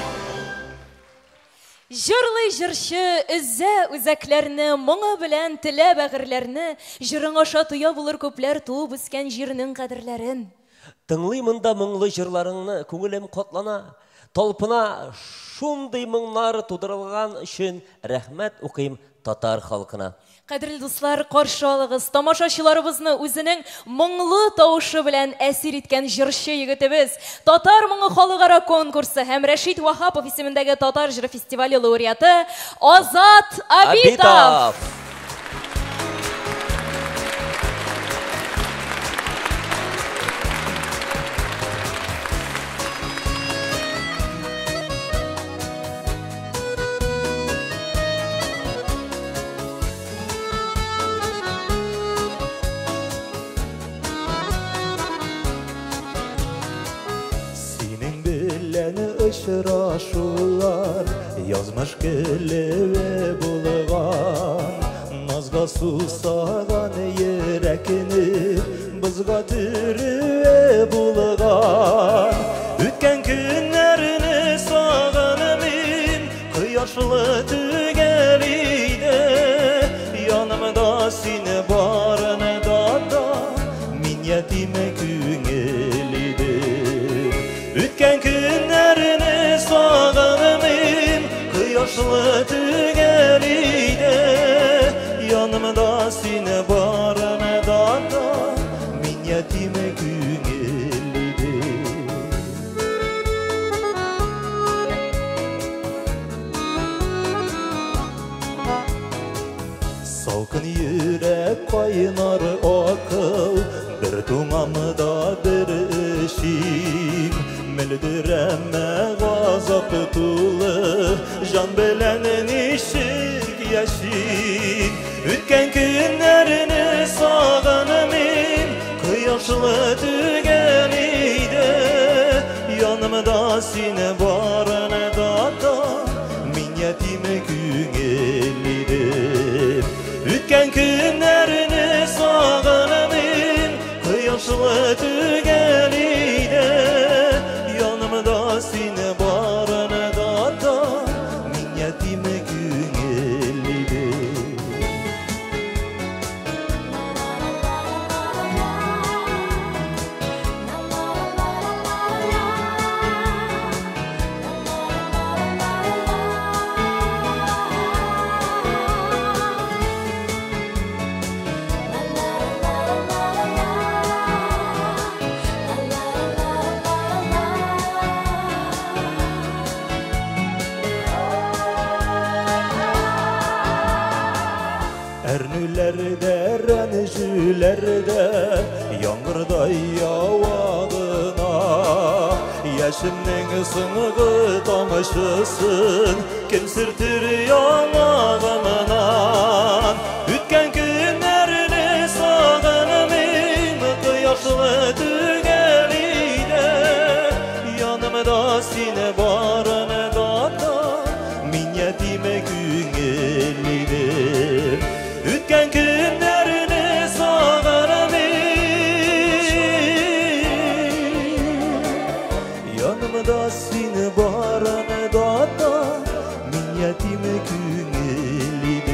Жырлы жыршы үзі үзәкләрні, мұңы білән тілі бәғірләрні, жырың аша туя булыр көпләр туып үскән җирнең кадерләрен. Тыңлыймын да мұңлы жырларыңны, күңелем котлана, толпына шундый мұңлар тудырылған үшін рәхмәт укыйм татар халкына. Кадерле дуслар, каршы алыгыз, тамашачыларыбызны үзенең моңлы тавышы белән әсир иткән җырчы егетебез, Татар моңы халыкара конкурсы һәм Рәшит Вахапов исемендәге Татар җыры фестивале лауреаты Азат Абитов. Очрашулар язмыш келеве булган, назга сусаган йөрәкне бызга төрүе булган. yoldan Ütken günlerini sağınımın Kıyaşlı tügeliydi Yanımda seni barını da Min yetime güngelidir Ütken günlerini sağınımın Kıyaşlı tügeliydi Yanımda seni barını da Min yetime güngelidir Salkın yürek kaynar akıl Bir tunamda bir işim Meldireme gazap tulu Can belenin işik yaşim Ütken günlerini sağınımın Kıyaşlı tügeliydi Yanımda seni barını da Min yetime güngelidir Ütken günlerini sağınımın Kıyaşlı tügeliydi Yanımda seni barını da Min yetime güngelidir Ernülerde, renjülerde Yağmurda yağadına Yaşımның sınığı tamışısın Kim sürtür yanağımdan Ütken günlerini sağınımın Kıyaşlı tügeliydi Yanımda seni barını da Min yetime güngelidir Ütken günlerini sağınımın Yanımda seni barını da Min yetime güngelidir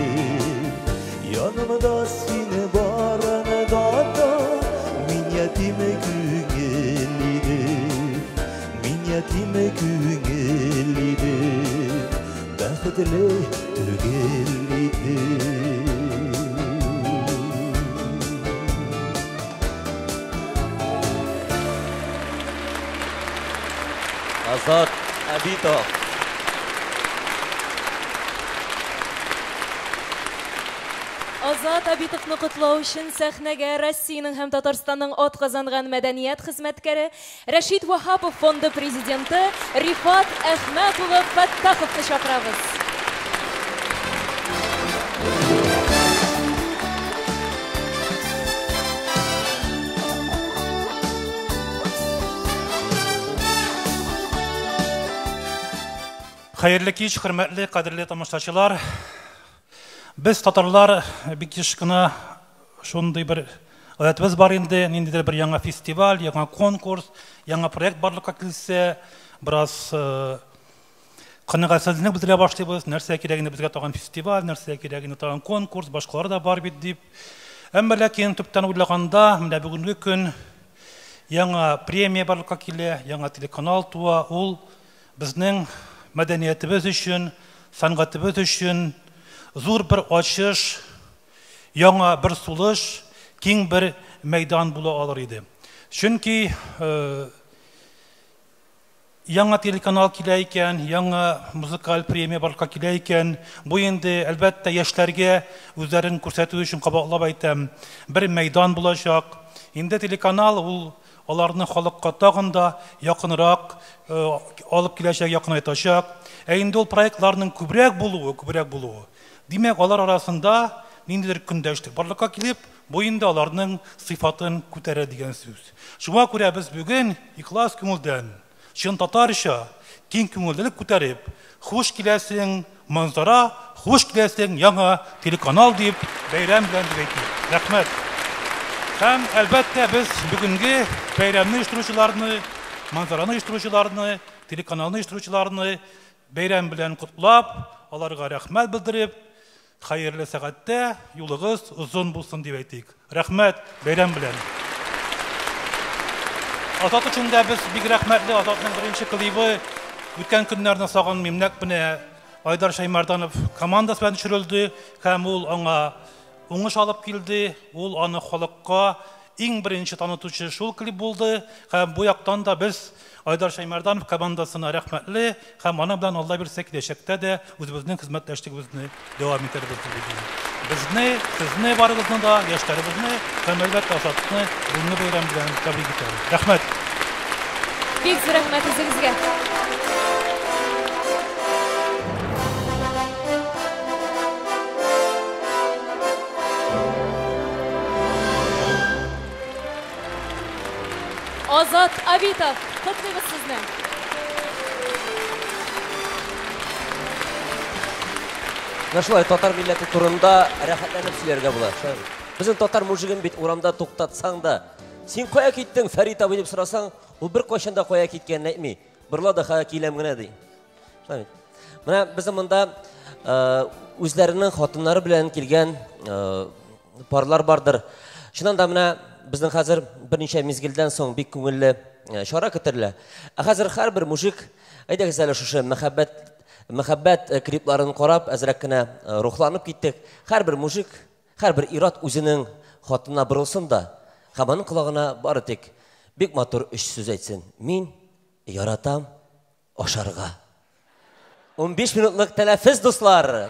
Yanımda seni barını da Min yetime güngelidir Min yetime güngelidir Bəxtli tügelidir Azat Abitov. Азат Абитовны котлау өчен сәхнәгә Россиянең һәм Татарстанның атказанган мәдәният хезмәткәре Рәшид Вахапов фонды президенты Рифат Әхмәт улы Фәттаховны чакырабыз. Хәерле кич, хөрмәтле, кадерле тамашачылар. Без татарлар бик еш кына шундый бер гадәтебез бар инде, ниндидер бер яңа фестиваль, яңа конкурс, яңа проект барлыкка килсә, бераз канәгатьсезлек белдерә башлыйбыз, нәрсә кирәгенә безгә тагын фестиваль, нәрсә кирәгенә тагын конкурс, башкалар да бар бит дип. Әмма ләкин төптән уйлаганда, менә бүгенге көн яңа премия барлыкка килә, яңа телеканал туа, ул безнең мәдәниятебез өчен, сәнгатебез өчен зур бер ачыш, яңа бер сулыш, киң бер мәйдан була алыр иде. Чөнки яңа телеканал килә икән, яңа музыкаль премия барлыкка килә икән, бу инде әлбәттә яшьләргә үзләрен күрсәтү өчен кабатлап әйтәм, бер мәйдан булачак. Инде телеканал ул аларны халыкка тагын да якынрак алып киләчәк, якынайтачак. Инде ул проектларның күбрәк булуы. Димәк, алар арасында ниндидер көндәшлек барлыкка килеп, бу инде аларның сыйфатын күтәрә дигән сүз. Шуңа күрә без бүген ихлас күңелдән, чын татарча киң күңеллек күтәреп, хуш киләсең манзара, хуш киләсең яңа телеканал дип бәйрәм белән әйтик. Рәхмәт. Һәм әлбәттә без бүгенге бәйрәмне оештыручыларны Манзараны оештыручыларны, телеканалны оештыручыларны бәйрәм белән котлап, аларга рәхмәт белдереп, хәерле сәгатьтә юлыгыз озын булсын дип әйтик. Рәхмәт, бәйрәм белән. Азат өчен дә без бик рәхмәтле. Азатның беренче клибы үткән көннәрне сагынмыйм, нәкъ менә Айдар Шаймарданов командасы белән төшерелде һәм ул аңа уңыш алып килде. Ул аны халыкка иң беренче танытучы шул клип булды һәм бу яктан да без Айдар Шаймарданов командасына рәхмәтле һәм аны белән Алла бирсә киләчәктә дә үзебезнең хезмәттәшлегебезне дәвам итәрбез дип. Безне, сезне барыгызны да, яшьләребезне һәм әлбәттә Азатны бүгенге бәйрәм белән тәбрик итәбез. Рәхмәт. Бик зур рәхмәт сезгә. Азат Абитов, котлыйбыз сезне. Шулай татар милләте турында рәхәтләнеп сөйләргә була. Безнең татар мужигын бит урамда туктатсаң да, син кая киттең, Фәрит абый дип сорасаң, ул бер кайчан да кая киткәнен әйтми. Бырла да ха киләм генә ди. Менә безнең монда үзләренең хатыннары белән килгән парлар бардыр. Шуннан да менә безнең хәзер берничә мизгелдән соң бик күңелле чара көтелә. Хәзер һәрбер мужик, әйдәгез әле шушы мәхәббәт клипларын карап, әзрәк кенә рухланып киттек. Һәрбер мужик, һәрбер ират үзенең хатынына борылсын да, һәм аның колагына бары тик бик матур өч сүз әйтсен. Мин яратам ашарга. 15 минутлык тәнәфес, дуслар.